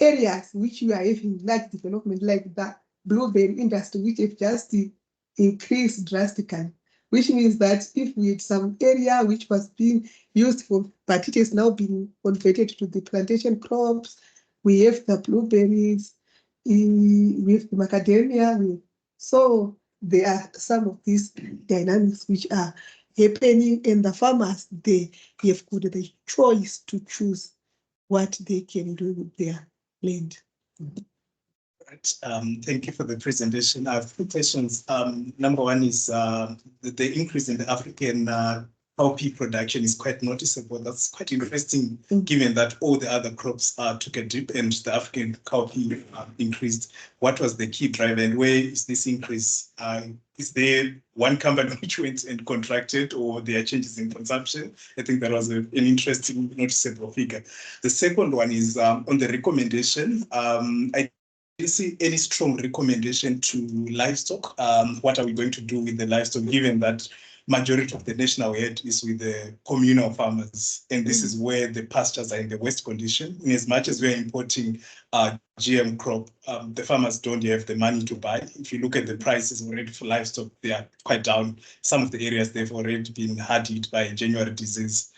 areas which we are having large development, like the blueberry industry, which have just increased drastically, which means that if we had some area which was being used for, but it has now been converted to the plantation crops, we have the blueberries, we have the macadamia. So there are some of these dynamics which are happening, and the farmers, they have got the choice to choose what they can do with their land. Right. Thank you for the presentation. I have two questions. Number one is the increase in the African cowpea production is quite noticeable. That's quite interesting, given that all the other crops took a dip and the African cowpea increased. What was the key driver, and where is this increase? Is there one company which went and contracted, or there are changes in consumption? I think that was an interesting, noticeable figure. The second one is on the recommendation. I you see any strong recommendation to livestock? What are we going to do with the livestock, given that majority of the national aid is with the communal farmers, and this is where the pastures are in the worst condition. In as much as we're importing GM crop, the farmers don't have the money to buy. If you look at the prices already for livestock, they are quite down. Some of the areas they've already been hard hit by January disease.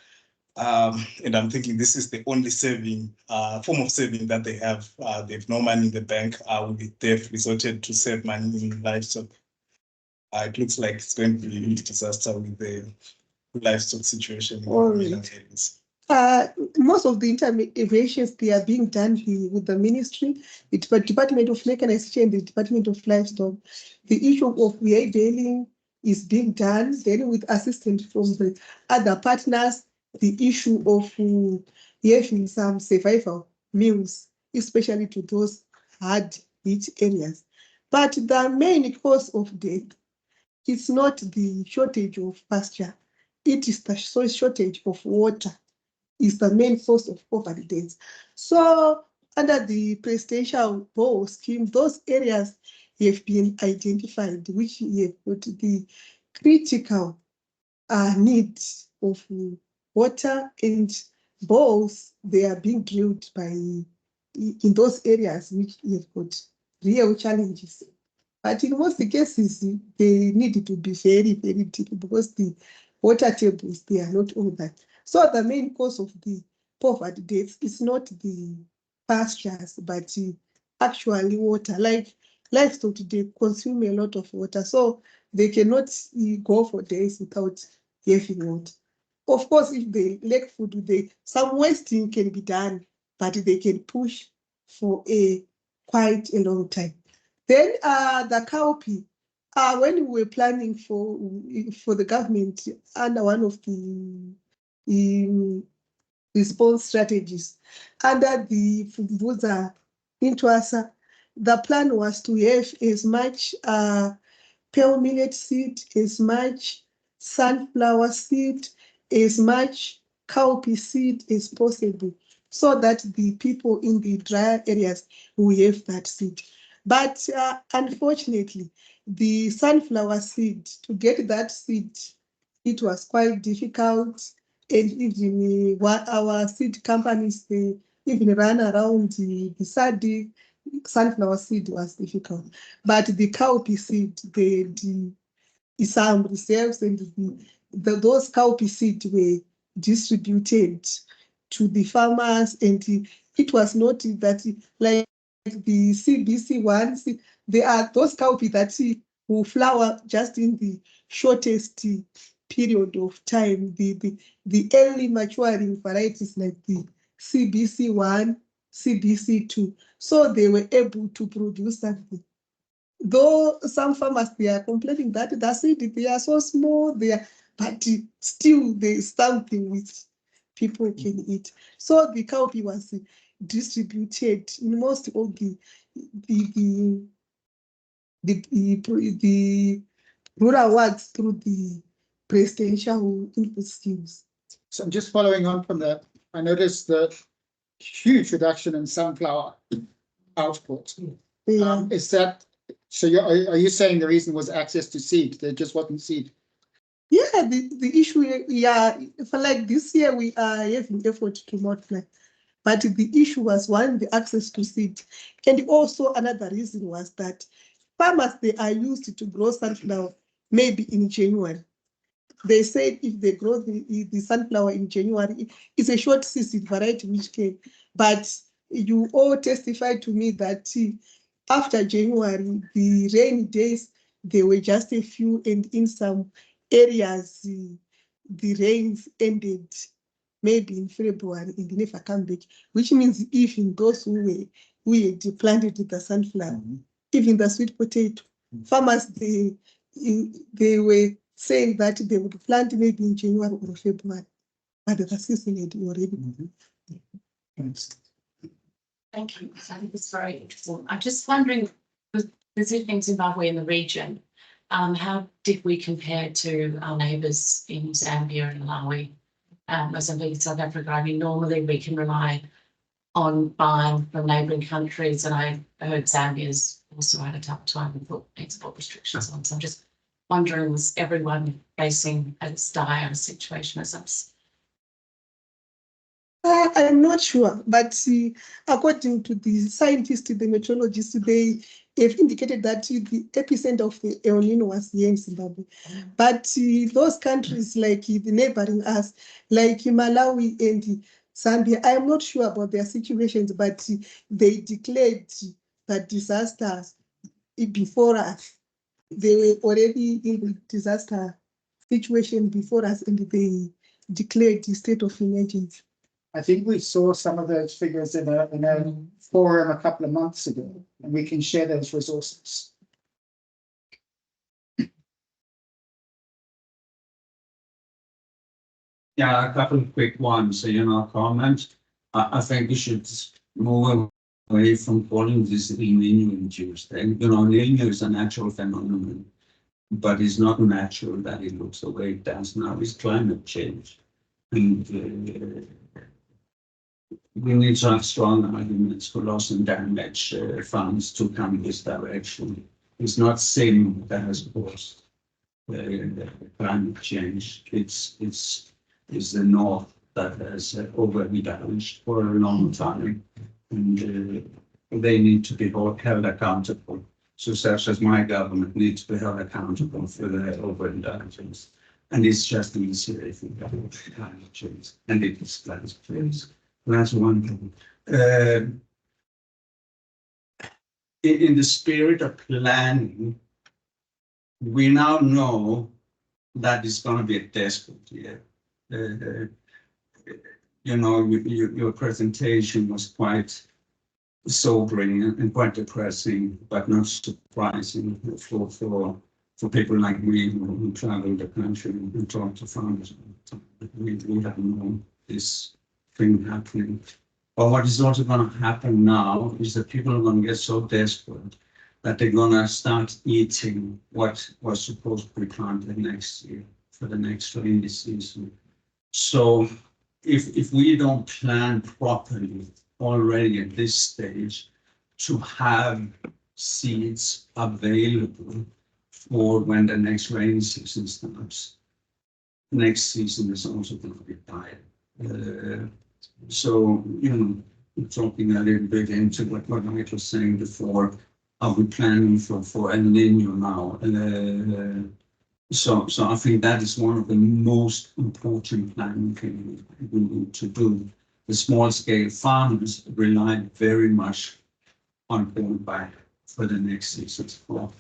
And I'm thinking this is the only saving form of saving that they have. They have no money in the bank. They've resorted to save money in livestock. It looks like it's going to be a huge disaster with the livestock situation. Most of the interventions, they are being done with the ministry, the Department of Mechanization, the Department of Livestock. The issue of weigh bailing is being done, then with assistance from the other partners. The issue of having some survival meals, especially to those hard hit areas. But the main cause of death, it's not the shortage of pasture, it is the shortage of water is the main source of poverty deaths. So under the presidential bowl scheme, those areas have been identified, which have got the critical need of water, and bowls, they are being drilled in those areas which have got real challenges. But in most cases, they need to be very, very deep because the water tables, they are not all that. So the main cause of the poverty deaths is not the pastures, but actually water. Like livestock, they consume a lot of water, so they cannot go for days without having water. Of course, if they lack food, some wasting can be done, but they can push for quite a long time. Then the cowpea, when we were planning for the government under one of the response strategies, under the Fumbuza Intwasa, the plan was to have as much pearl millet seed, as much sunflower seed, as much cowpea seed as possible, so that the people in the drier areas will have that seed. But unfortunately, the sunflower seed, to get that seed, it was quite difficult. And even our seed companies, they even ran around the SADC. Sunflower seed was difficult. But the cowpea seed, some reserves, and those cowpea seeds were distributed to the farmers, and it was not that like the CBC ones, there are those cowpea that will flower just in the shortest period of time. The early maturing varieties like the CBC1, CBC2, so they were able to produce something. Though some farmers, they are complaining that the seed, they are so small, but still there's something which people can eat. So the cowpea was distributed in most of the rural wards through the presidential input schemes. So I'm just following on from that. I noticed the huge reduction in sunflower output. Yeah. Is that so? Are you saying the reason was access to seed? There just wasn't seed. Yeah, the issue, for like this year, we are having effort to multiply. But the issue was, one, the access to seed. And also another reason was that farmers, they are used to grow sunflower maybe in January. They said if they grow the sunflower in January, it's a short season variety which came. But you all testified to me that after January, the rainy days, they were just a few, and in some areas, the rains ended maybe in February and never come back, which means even those who had planted the sunflower, even the sweet potato, farmers, they were saying that they would plant maybe in January or February, but the season had already. Thank you. I think it's very interesting. I'm just wondering, visiting Zimbabwe in the region, how did we compare to our neighbours in Zambia and Malawi, Mozambique, South Africa? I mean, normally we can rely on buying from neighbouring countries, and I heard Zambia's also had a tough time and put export restrictions on. So I'm just wondering, was everyone facing as dire a situation as us? I'm not sure, but according to the scientists, the meteorologists, they have indicated that the epicenter of the El Nino was here in Zimbabwe. But those countries like the neighboring us, like Malawi and Zambia, I am not sure about their situations, but they declared that disaster before us. They were already in the disaster situation before us, and they declared the state of emergency. I think we saw some of those figures in a forum a couple of months ago, and we can share those resources. Yeah, a couple of quick ones, comments. I think we should move away from calling this El Nino induced. And, El Nino is a natural phenomenon, but it's not natural that it looks the way it does now. It's climate change. And we need to have strong arguments for loss and damage funds to come this direction. It's not sin that has caused climate change. It's the North that has overly damaged for a long time, and they need to be held accountable. So such as my government needs to be held accountable for their overindulgence. And it's just easier if we have climate change, and it is climate change. That's one thing. In the spirit of planning, we now know that it's going to be a desperate year. Your presentation was quite sobering and quite depressing, but not surprising for people like me who travel the country and talk to farmers. We have known this thing happening. But what is also going to happen now is that people are going to get so desperate that they're going to start eating what was supposed to be planted next year for the next rainy season. So if we don't plan properly already at this stage to have seeds available for when the next rainy season starts, next season is also going to be bad. So, talking a little bit into what Mike was saying before, are we planning for El Nino now? So I think that is one of the most important planning things we need to do. The small scale farmers rely very much on holdback for the next season's crop.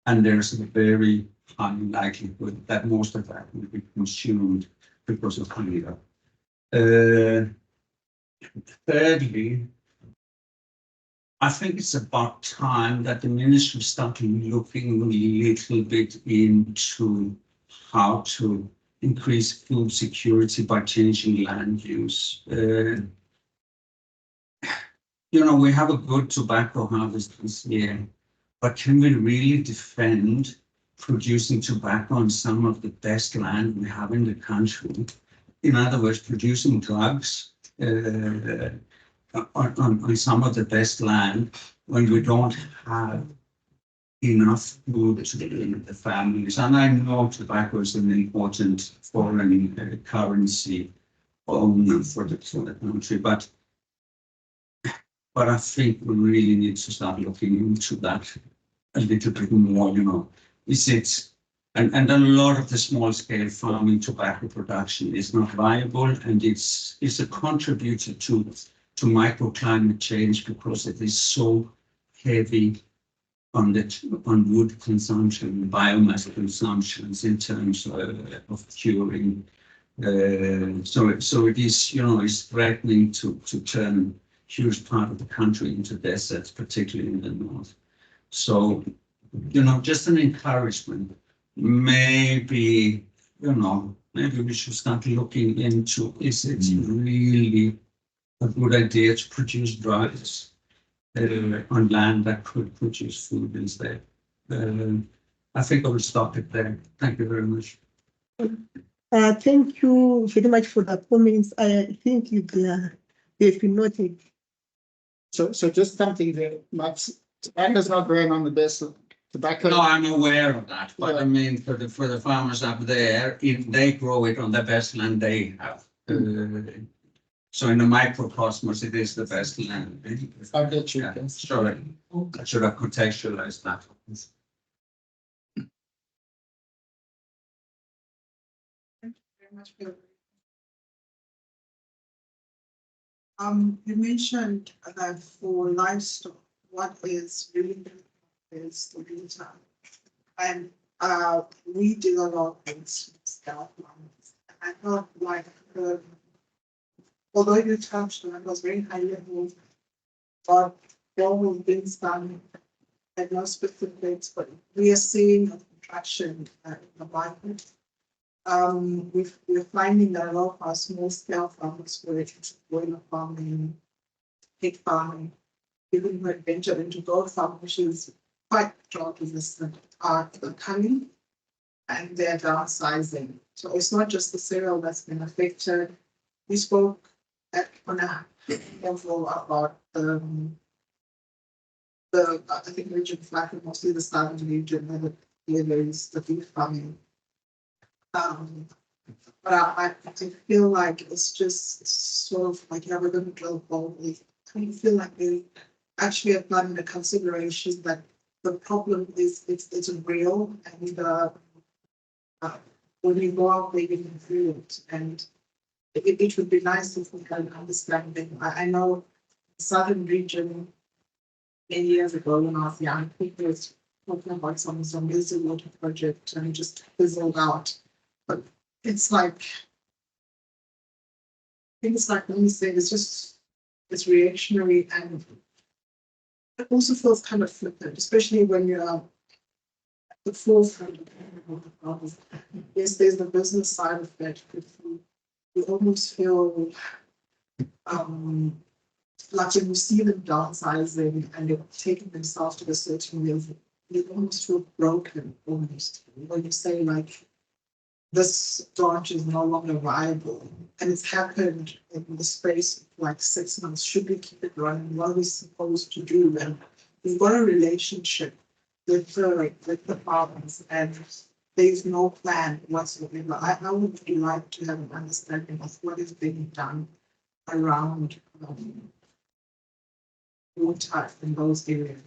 And there's a very high likelihood that most of that will be consumed because of hunger. Thirdly, I think it's about time that the ministry started looking a little bit into how to increase food security by changing land use. We have a good tobacco harvest this year, but can we really defend producing tobacco on some of the best land we have in the country? In other words, producing drugs on some of the best land when we don't have enough food to feed the families. And I know tobacco is an important foreign currency for the country, but I think we really need to start looking into that a little bit more. Is it, and a lot of the small scale farming tobacco production is not viable, and it's a contributor to microclimate change because it is so heavy on wood consumption, biomass consumptions in terms of curing. So it is, is threatening to turn huge part of the country into deserts, particularly in the north. So, just an encouragement. Maybe we should start looking into, is it really a good idea to produce drugs on land that could produce food instead? I think I will stop it there. Thank you very much. Thank you very much for the comments. I think they've been noted. So just something that tobacco's not growing on the best tobacco. No, I'm aware of that, but Yeah. I mean, for the farmers up there, if they grow it on the best land they have. So in a microcosmos, it is the best land. I get you. Yeah, sorry, I should have contextualized that. Very much, Bill. You mentioned that for livestock, what is really important is the data. And we did a lot of stuff. I thought like although you touched on it was very high level, but there was things done at no specifics, but we are seeing a contraction in the market. We're finding that a lot of our small scale farmers were into broiler farming, pig farming, even who had ventured into goat farming, which is quite drought resistant, are coming and they're downsizing. So it's not just the cereal that's been affected. We spoke on a level about the I think region flat, mostly the southern region where there is the beef farming. But I feel like it's just sort of like, yeah, we're going to drill boldly. I feel like they actually have done the consideration that the problem is it's real, and when we go out there, we can feel it. And it would be nice if we can understand it. I know the southern region many years ago when I was young, people were talking about some lazy water project and it just fizzled out. But it's like things like when you say it's reactionary, and it also feels kind of flippant, especially when you're at the forefront of the problem. Yes, there's the business side of that. You almost feel like when you see them downsizing and they're taking themselves to a certain level, you almost feel broken almost. When you say like this branch is no longer viable, and it's happened in the space of like 6 months. Should we keep it running? What are we supposed to do? And we've got a relationship with the farmers, and there's no plan whatsoever. I would like to have an understanding of what is being done around water in those areas.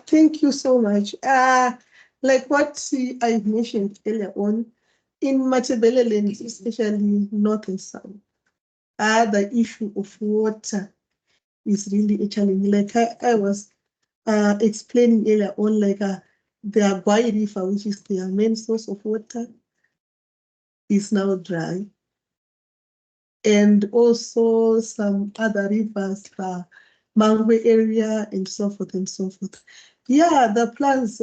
Thank you so much. Like what I mentioned earlier on, in Matabeleland, especially north and south, the issue of water is really a challenge. Like I was explaining earlier on, like the Agwai River, which is their main source of water, is now dry. And also some other rivers, the Mangwe area, and so forth and so forth. Yeah, the plans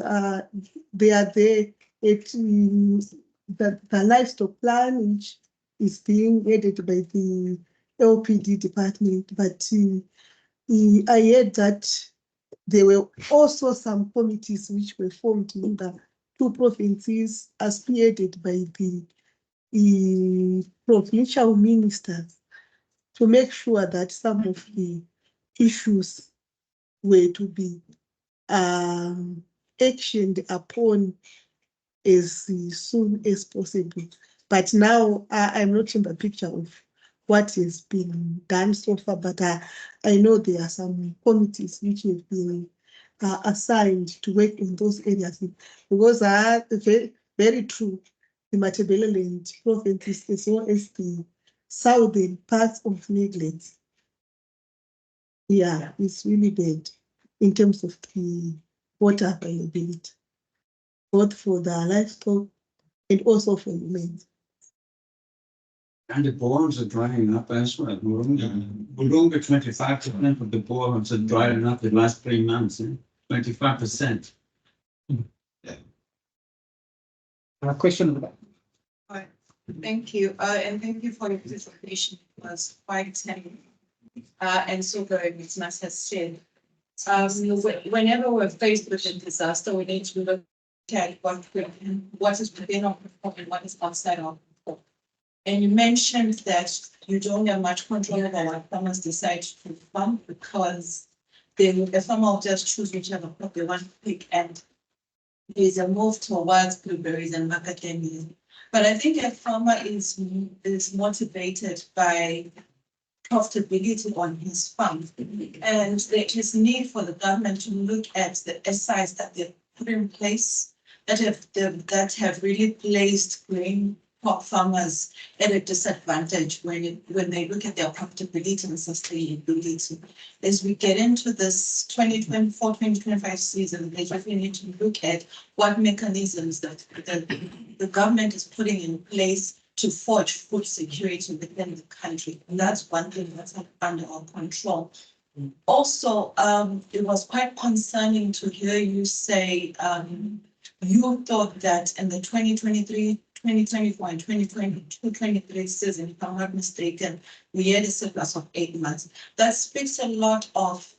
they are there. The livestock plan, which is being headed by the LPD department, but I heard that there were also some committees which were formed in the two provinces, as spearheaded by the provincial ministers, to make sure that some of the issues were to be actioned upon as soon as possible. But now I'm not in the picture of what has been done so far, but I know there are some committees which have been assigned to work in those areas, because very, very true, the Matabeleland provinces as well as the southern parts of Neglect. Yeah, it's really bad in terms of the water availability, both for the livestock and also for humans. And the boreholes are drying up as well. Mulunga, 25% of the boreholes are drying up the last 3 months. 25%. Question about Hi, thank you, and thank you for your presentation. It was quite telling. And so good, as Mas has said. Whenever we're faced with a disaster, we need to look at what is within our control and what is outside our control. And you mentioned that you don't have much control over what farmers decide to farm because the farmer will just choose whichever crop they want to pick, and there's a move towards blueberries and macadamia. But I think a farmer is motivated by profitability on his farm, and there is need for the government to look at the SIs that they've put in place that have really placed grain crop farmers at a disadvantage when they look at their profitability and sustainability. As we get into this 2024-2025 season, they definitely need to look at what mechanisms that the government is putting in place to forge food security within the country. And that's one thing that's not under our control. Also, it was quite concerning to hear you say you thought that in the 2024 and 2022-23 season, if I'm not mistaken, we had a surplus of 8 months. That speaks a lot of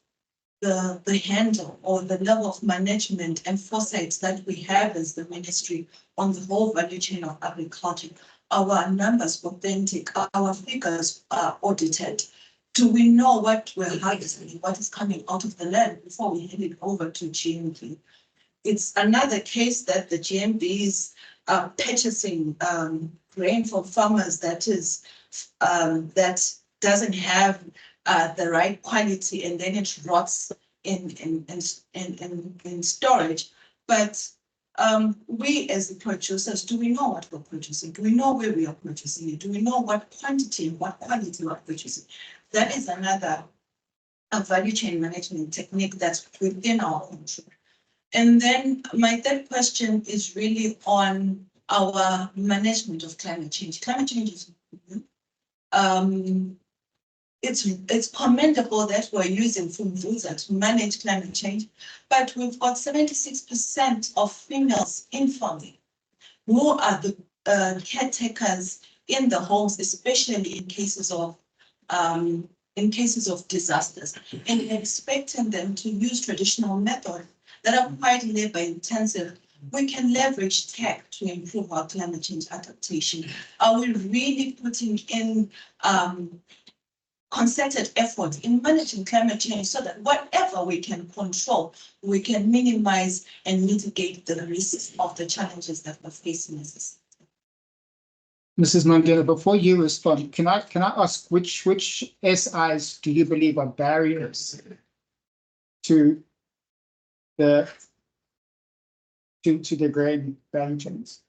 the handle or the level of management and foresight that we have as the ministry on the whole value chain of agriculture. Our numbers authentic, our figures are audited. Do we know what we're harvesting, what is coming out of the land before we hand it over to GMB? It's another case that the GMBs are purchasing grain from farmers that doesn't have the right quality, and then it rots in storage. But we as the producers, do we know what we're producing? Do we know where we are producing it? Do we know what quantity and what quality we're producing? That is another value chain management technique that's within our control. And then my third question is really on our management of climate change. Climate change is it's commendable that we're using Funduza to manage climate change, but we've got 76% of females in farming who are the caretakers in the homes, especially in cases of disasters, and expecting them to use traditional methods that are quite labor intensive. We can leverage tech to improve our climate change adaptation. Are we really putting in concerted effort in managing climate change so that whatever we can control, we can minimize and mitigate the risks of the challenges that we're facing as a society? Mrs. Mandela, before you respond, can I ask which SIs do you believe are barriers to the grain value chains?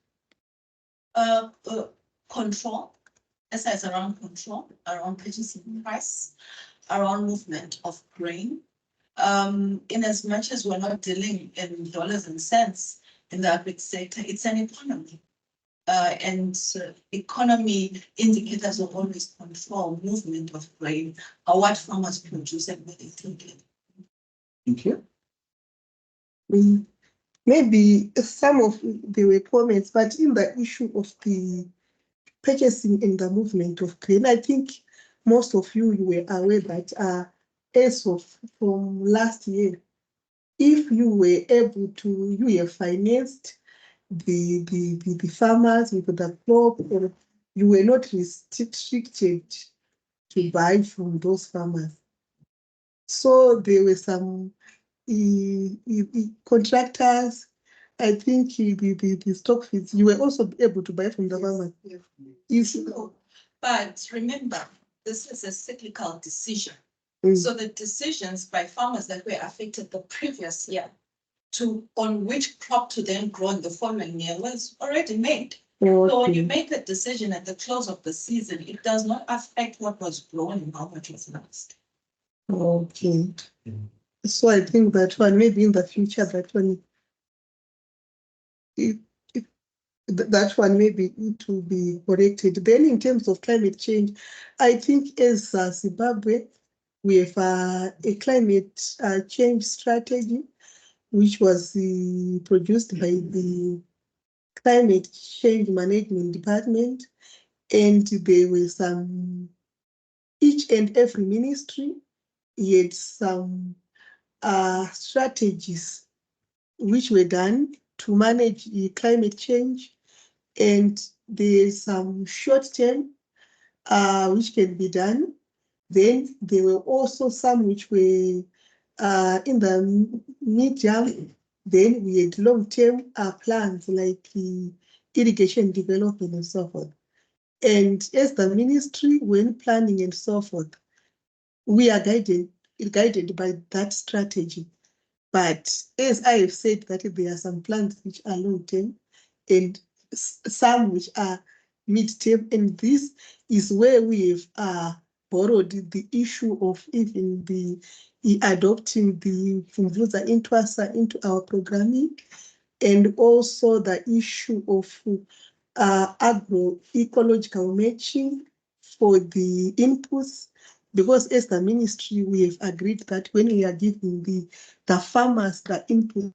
Control. SIs around control, around purchasing price, around movement of grain. In as much as we're not dealing in dollars and cents in the agri sector, it's an economy. And economy indicators will always control movement of grain or what farmers produce and what they take in. Thank you. Maybe some of the were comments, but in the issue of the purchasing and the movement of grain, I think most of you were aware that as of from last year, if you were able to, you have financed the farmers with the crop, or you were not restricted to buy from those farmers. So there were some contractors, I think the stock feeds, you were also able to buy from the farmers. But remember, this is a cyclical decision. So the decisions by farmers that were affected the previous year on which crop to then grow in the following year was already made. Okay. So when you make a decision at the close of the season, it does not affect what was grown and how much was lost. Okay. So I think that one, maybe in the future, that one, that one maybe it will be corrected. Then in terms of climate change, I think as Zimbabwe, we have a climate change strategy, which was produced by the Climate Change Management Department. And there were some, each and every ministry had some strategies which were done to manage the climate change, and there's some short term which can be done. Then there were also some which were in the medium. Then we had long-term plans like irrigation development and so forth. And as the ministry, when planning and so forth, we are guided by that strategy. But as I have said, that there are some plans which are long-term and some which are mid-term, and this is where we have borrowed the issue of even the adopting the Funvuza into our programming, and also the issue of agroecological matching for the inputs, because as the ministry we have agreed that when we are giving the farmers the inputs,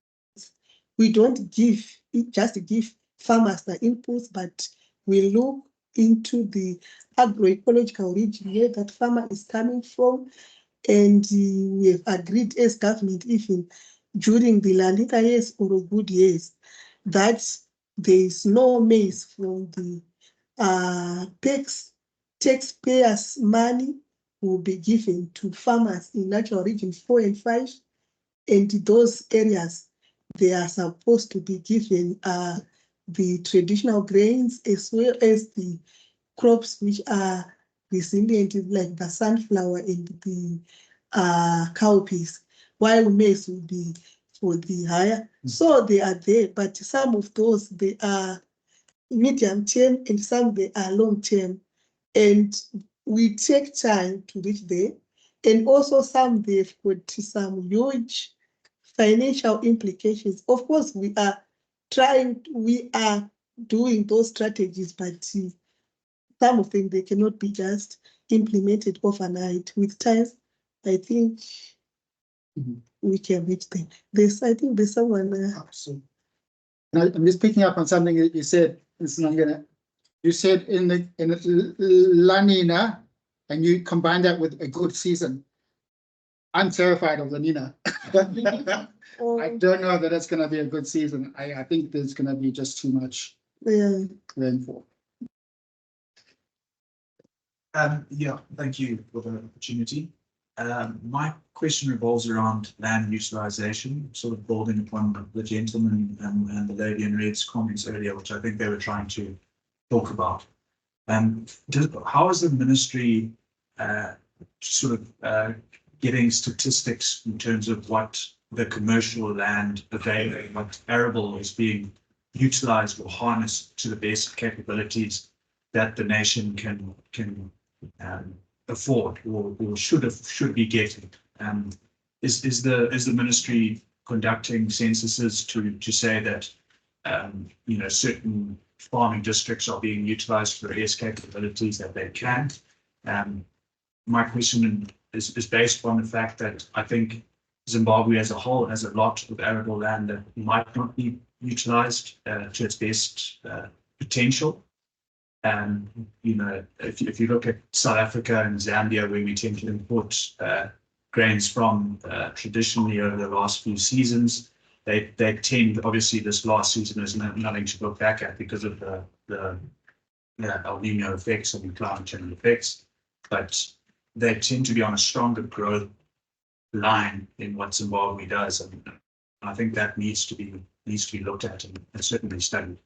we don't just give farmers the inputs, but we look into the agroecological region where that farmer is coming from. And we have agreed as government, even during the La Nina years or good years, that there is no maize from the taxpayers' money will be given to farmers in natural region 4 and 5. And those areas, they are supposed to be given the traditional grains as well as the crops which are resilient, like the sunflower and the cowpeas, while maize will be for the higher. So they are there, but some of those, they are medium term and some they are long term. And we take time to reach there. And also some they've got some huge financial implications. Of course, we are doing those strategies, but some of them, they cannot be just implemented overnight. With time, I think we can reach them. I think there's someone. I'm just picking up on something that you said. You said in the La Nina, and you combine that with a good season. I'm terrified of La Nina. I don't know that it's going to be a good season. I think there's going to be just too much rainfall. Yeah, thank you for the opportunity. My question revolves around land utilization, sort of building upon the gentleman and the lady in red's comments earlier, which I think they were trying to talk about. How is the ministry getting statistics in terms of what the commercial land available, what arable is being utilized or harnessed to the best capabilities that the nation can afford or should be getting? Is the ministry conducting censuses to say that certain farming districts are being utilized for the best capabilities that they can? My question is based on the fact that I think Zimbabwe as a whole has a lot of arable land that might not be utilized to its best potential. If you look at South Africa and Zambia, where we tend to import grains from traditionally over the last few seasons, they tend, obviously this last season is nothing to look back at because of the El Nino effects and climate change effects, but they tend to be on a stronger growth line in what Zimbabwe does, and I think that needs to be looked at and certainly studied.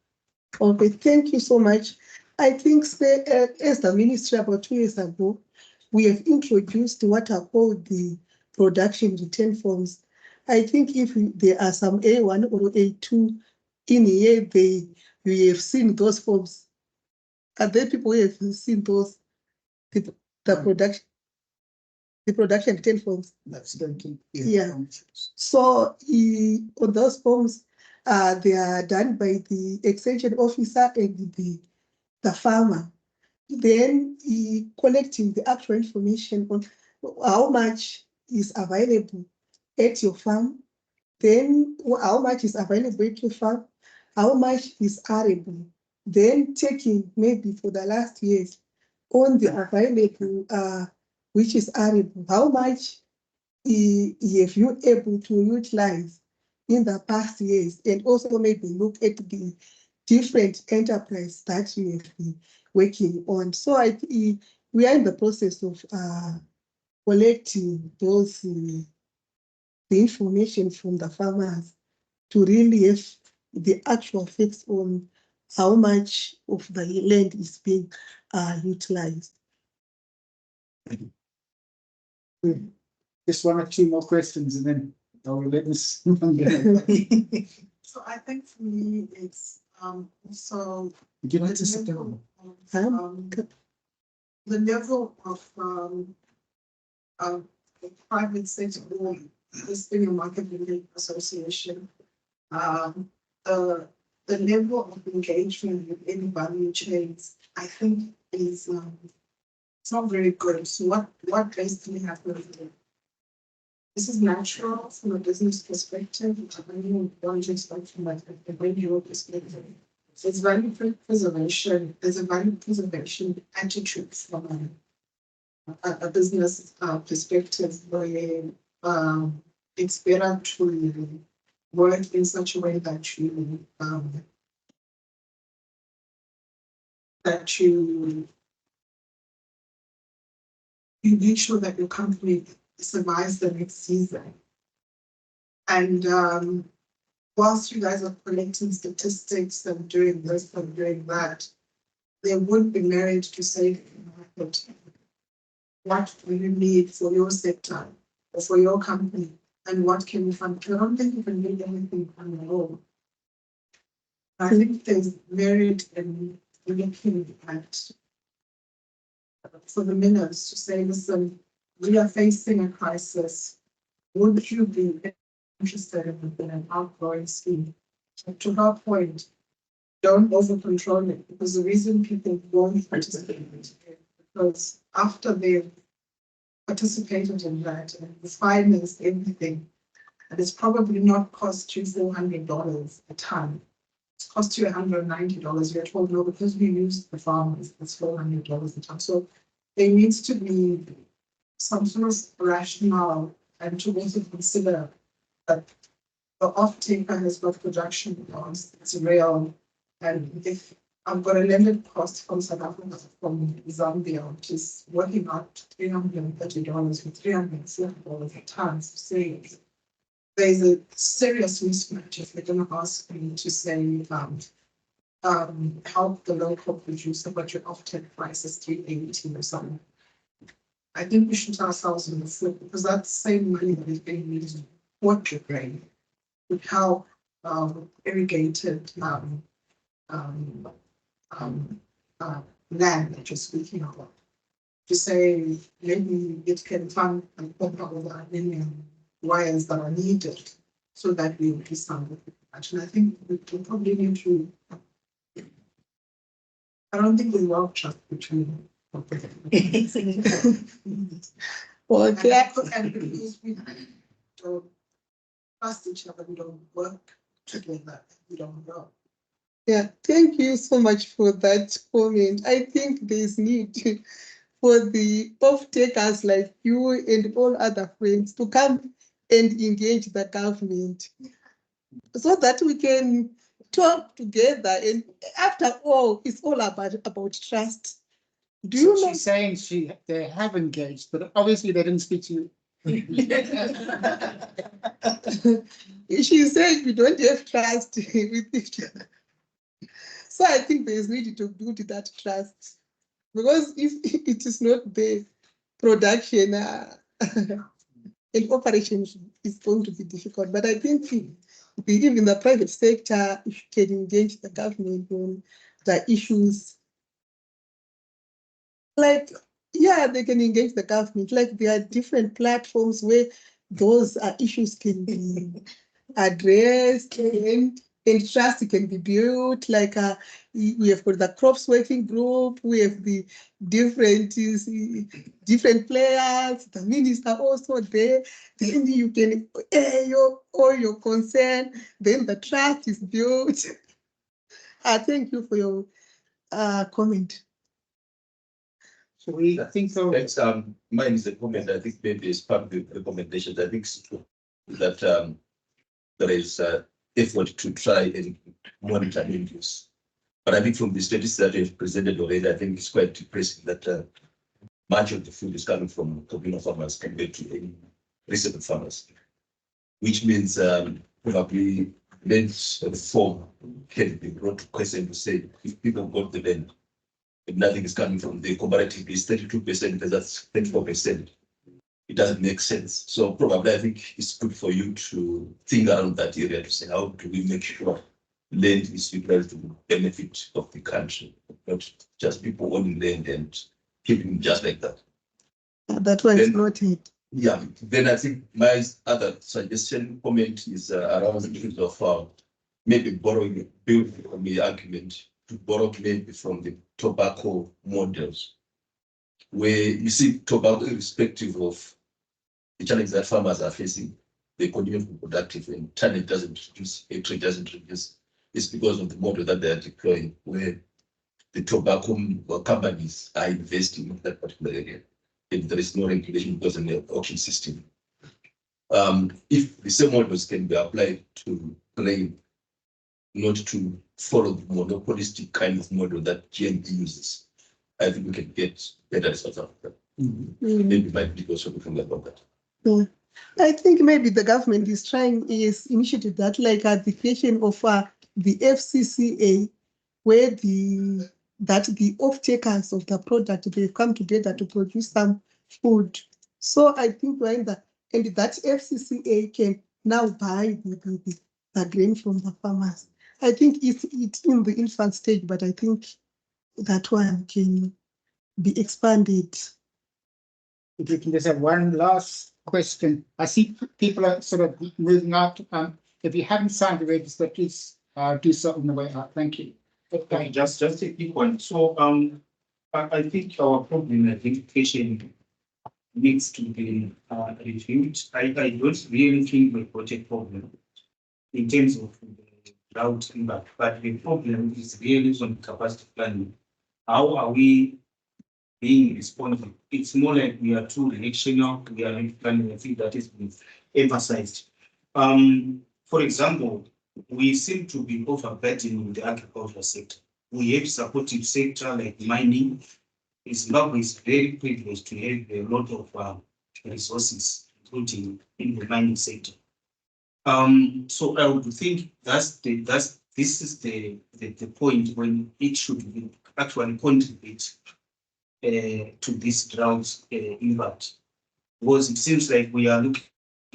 Okay, thank you so much. I think as the ministry about 2 years ago, we have introduced what are called the production return forms. I think if there are some A1 or A2 in here, we have seen those forms. Are there people who have seen those, the production return forms? That's the Yeah. So on those forms, they are done by the extension officer and the farmer. Then collecting the actual information on how much is available at your farm, then how much is available at your farm, how much is arable, then taking maybe for the last years on the available which is arable, how much if you're able to utilize in the past years, and also maybe look at the different enterprise that you have been working on. So we are in the process of collecting those the information from the farmers to really have the actual facts on how much of the land is being utilized. Just one or two more questions and then I'll let this. So I think for me, it's so Would you like to sit down? The level of the private sector, this being a market building association, the level of engagement with any value chains, I think is it's not very good. So what basically happens here? This is natural from a business perspective. I mean, don't just like from like a radio perspective. It's value preservation. There's a value preservation attitude from a business perspective where it's better to work in such a way that you make sure that your company survives the next season. And whilst you guys are collecting statistics and doing this and doing that, there would be merit to say, what do you need for your sector or for your company, and what can you fund? I don't think you can do anything on your own. I think there's merit in looking at for the minutes to say, listen, we are facing a crisis. Would you be interested in an outgoing scheme? And to her point, don't over control it, because the reason people won't participate is because after they've participated in that and the finance everything, and it's probably not cost you $400 a ton. It's cost you $190. You're told no, because we use the farmers, it's $400 a ton. So there needs to be some sort of rationale and to also consider that the off-taker has got production costs, it's real. And if I've got a landed cost from South Africa, from Zambia, which is working out $330 with $340 a ton, so say there's a serious mismatch if they're going to ask me to say, help the local producer, but your off-take price is $380 or something. I think we should ourselves in the foot, because that same money that is being used to water grain would help irrigated land that you're speaking about. To say maybe it can fund and put all the million wires that are needed so that we will some of the production. I think we probably need to. I don't think there's a lot of trust between. Well, And because we don't trust each other, we don't work together, we don't grow. yeah, thank you so much for that comment. I think there's need for the off-takers like you and all other friends to come and engage the government so that we can talk together. And after all, it's all about trust. Do you know? She's saying they have engaged, but obviously they didn't speak to you. She said we don't have trust with each other. So I think there's need to build that trust, because if it is not the production and operations is going to be difficult. But I think even the private sector, if you can engage the government on the issues, like, yeah, they can engage the government. Like, there are different platforms where those issues can be addressed and trust can be built. Like, we have got the crops working group, we have the different players, the minister also there. Then you can air all your concern, then the trust is built. Thank you for your comment. So we think so. Thanks. Mine is a comment. I think maybe as part of the recommendations. I think that there is effort to try and monitor land use. But I think from the statistics that you've presented already, I think it's quite depressing that much of the food is coming from communal farmers compared to any resident farmers, which means probably land reform can be brought to question to say if people got the land, if nothing is coming from the comparatively 32%, that's 34%. It doesn't make sense. So probably I think it's good for you to think around that area to say how do we make sure land is utilized to the benefit of the country, not just people owning land and keeping just like that. That one is noted. Yeah, then I think my other suggestion comment is around the issue of maybe borrowing, building on the argument to borrow maybe from the tobacco models, where you see tobacco irrespective of the challenge that farmers are facing, they continue to be productive and tonnage doesn't reduce, hatred doesn't reduce. It's because of the model that they are deploying, where the tobacco companies are investing in that particular area. And there is no regulation because of the auction system. If the same models can be applied to grain, not to follow the monopolistic kind of model that GMB uses, I think we can get better results out of that. Maybe might be also looking about that. Yeah. I think maybe the government is initiated that like at the creation of the FCCA, where the off-takers of the product, they come together to produce some food. So I think we're in that, and that FCCA can now buy the grain from the farmers. I think it's in the infant stage, but I think that one can be expanded. If we can just have one last question. I see people are sort of moving out. If you haven't signed the register, please do so on the way out. Thank you. Okay, just a quick one. So I think our problem identification needs to be reviewed. I don't really think we've got a problem in terms of the drought impact, but the problem is really on capacity planning. How are we being responsive? It's more like we are too reactional. We are not planning. I think that is been emphasized. For example, we seem to be overburdening the agricultural sector. We have supportive sector like mining. Zimbabwe is very privileged to have a lot of resources, including in the mining sector. So I would think this is the point when it should be actually contribute to this drought impact, because it seems like we are looking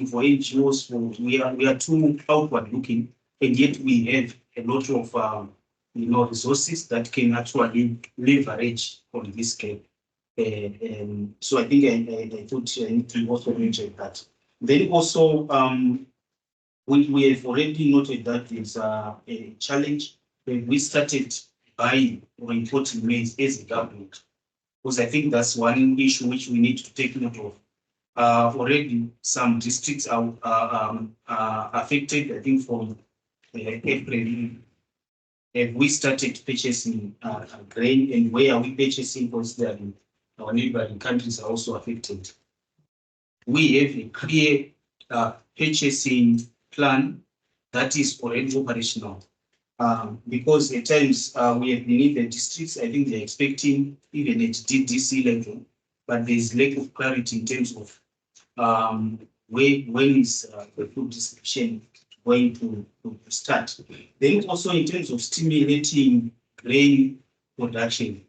for NGOs. We are too outward looking, and yet we have a lot of resources that can actually leverage on this scale. So I think I thought I need to also mention that. Then also we have already noted that there's a challenge when we started buying or importing maize as a government, because I think that's one issue which we need to take note of. Already some districts are affected. I think from April, we started purchasing grain, and where are we purchasing? Because our neighboring countries are also affected. We have a clear purchasing plan that is already operational. Because at times we have been in the districts, I think they're expecting even at DDC level, but there's lack of clarity in terms of when is the food distribution going to start. Then also in terms of stimulating grain production,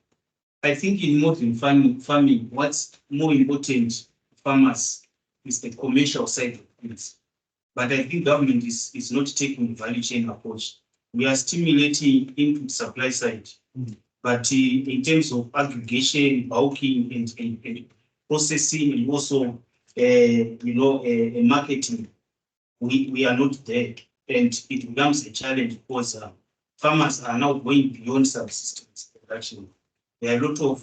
I think in modern farming, what's more important to farmers is the commercial side of things. But I think government is not taking the value chain approach. We are stimulating input supply side, but in terms of aggregation, bulking, and processing, and also marketing, we are not there, and it becomes a challenge because farmers are now going beyond subsistence production. There are a lot of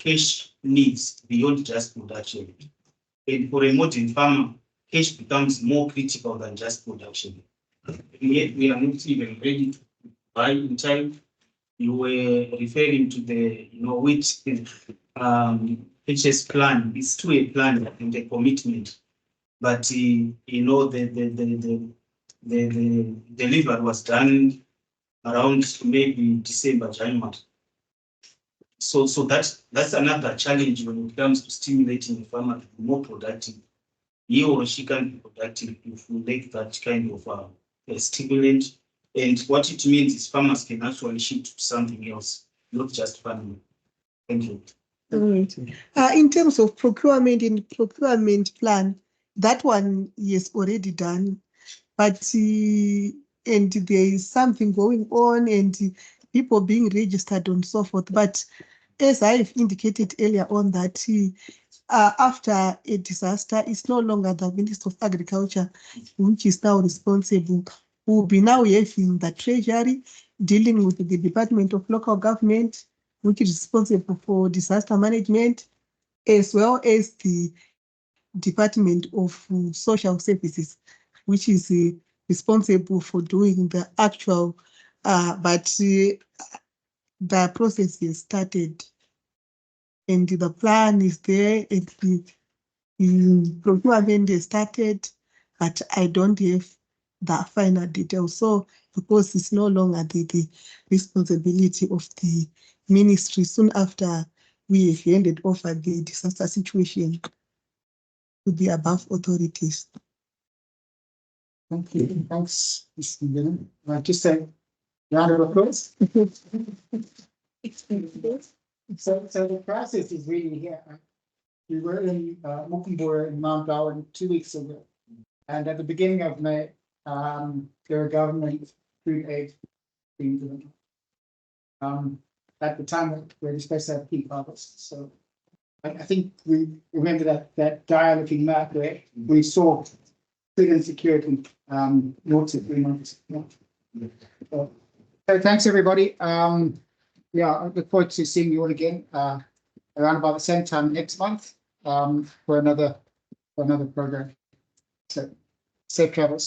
cash needs beyond just production, and for a modern farmer, cash becomes more critical than just production. And yet we are not even ready to buy in time. You were referring to the which HS plan is to a plan and a commitment. but the delivery was done around maybe December, January. So that's another challenge when it comes to stimulating the farmer to be more productive. He or she can be productive if we make that kind of a stimulant. And what it means is farmers can actually shift to something else, not just farming. Thank you. All right. In terms of procurement and procurement plan, that one is already done, but and there is something going on and people being registered and so forth. But as I've indicated earlier on that after a disaster, it's no longer the Minister of Agriculture which is now responsible. We'll be now having the Treasury dealing with the Department of Local Government, which is responsible for disaster management, as well as the Department of Social Services, which is responsible for doing the actual, but the process is started and the plan is there and the procurement is started, but I don't have the final details. So because it's no longer the responsibility of the ministry, soon after we have handed over the disaster situation to the above authorities. Thank you. Thanks, Mr. Nguyen. Just a round of applause. So the process is really here. We were in Mukumbura in Mount Darwin 2 weeks ago. And at the beginning of May, there were government food aid being given. At the time, we were supposed to have peak harvest. So I think we remember that dire looking map where we saw food insecurity, 0 to 3 months. So thanks, everybody. Yeah, I look forward to seeing you all again around about the same time next month for another program. So safe travels.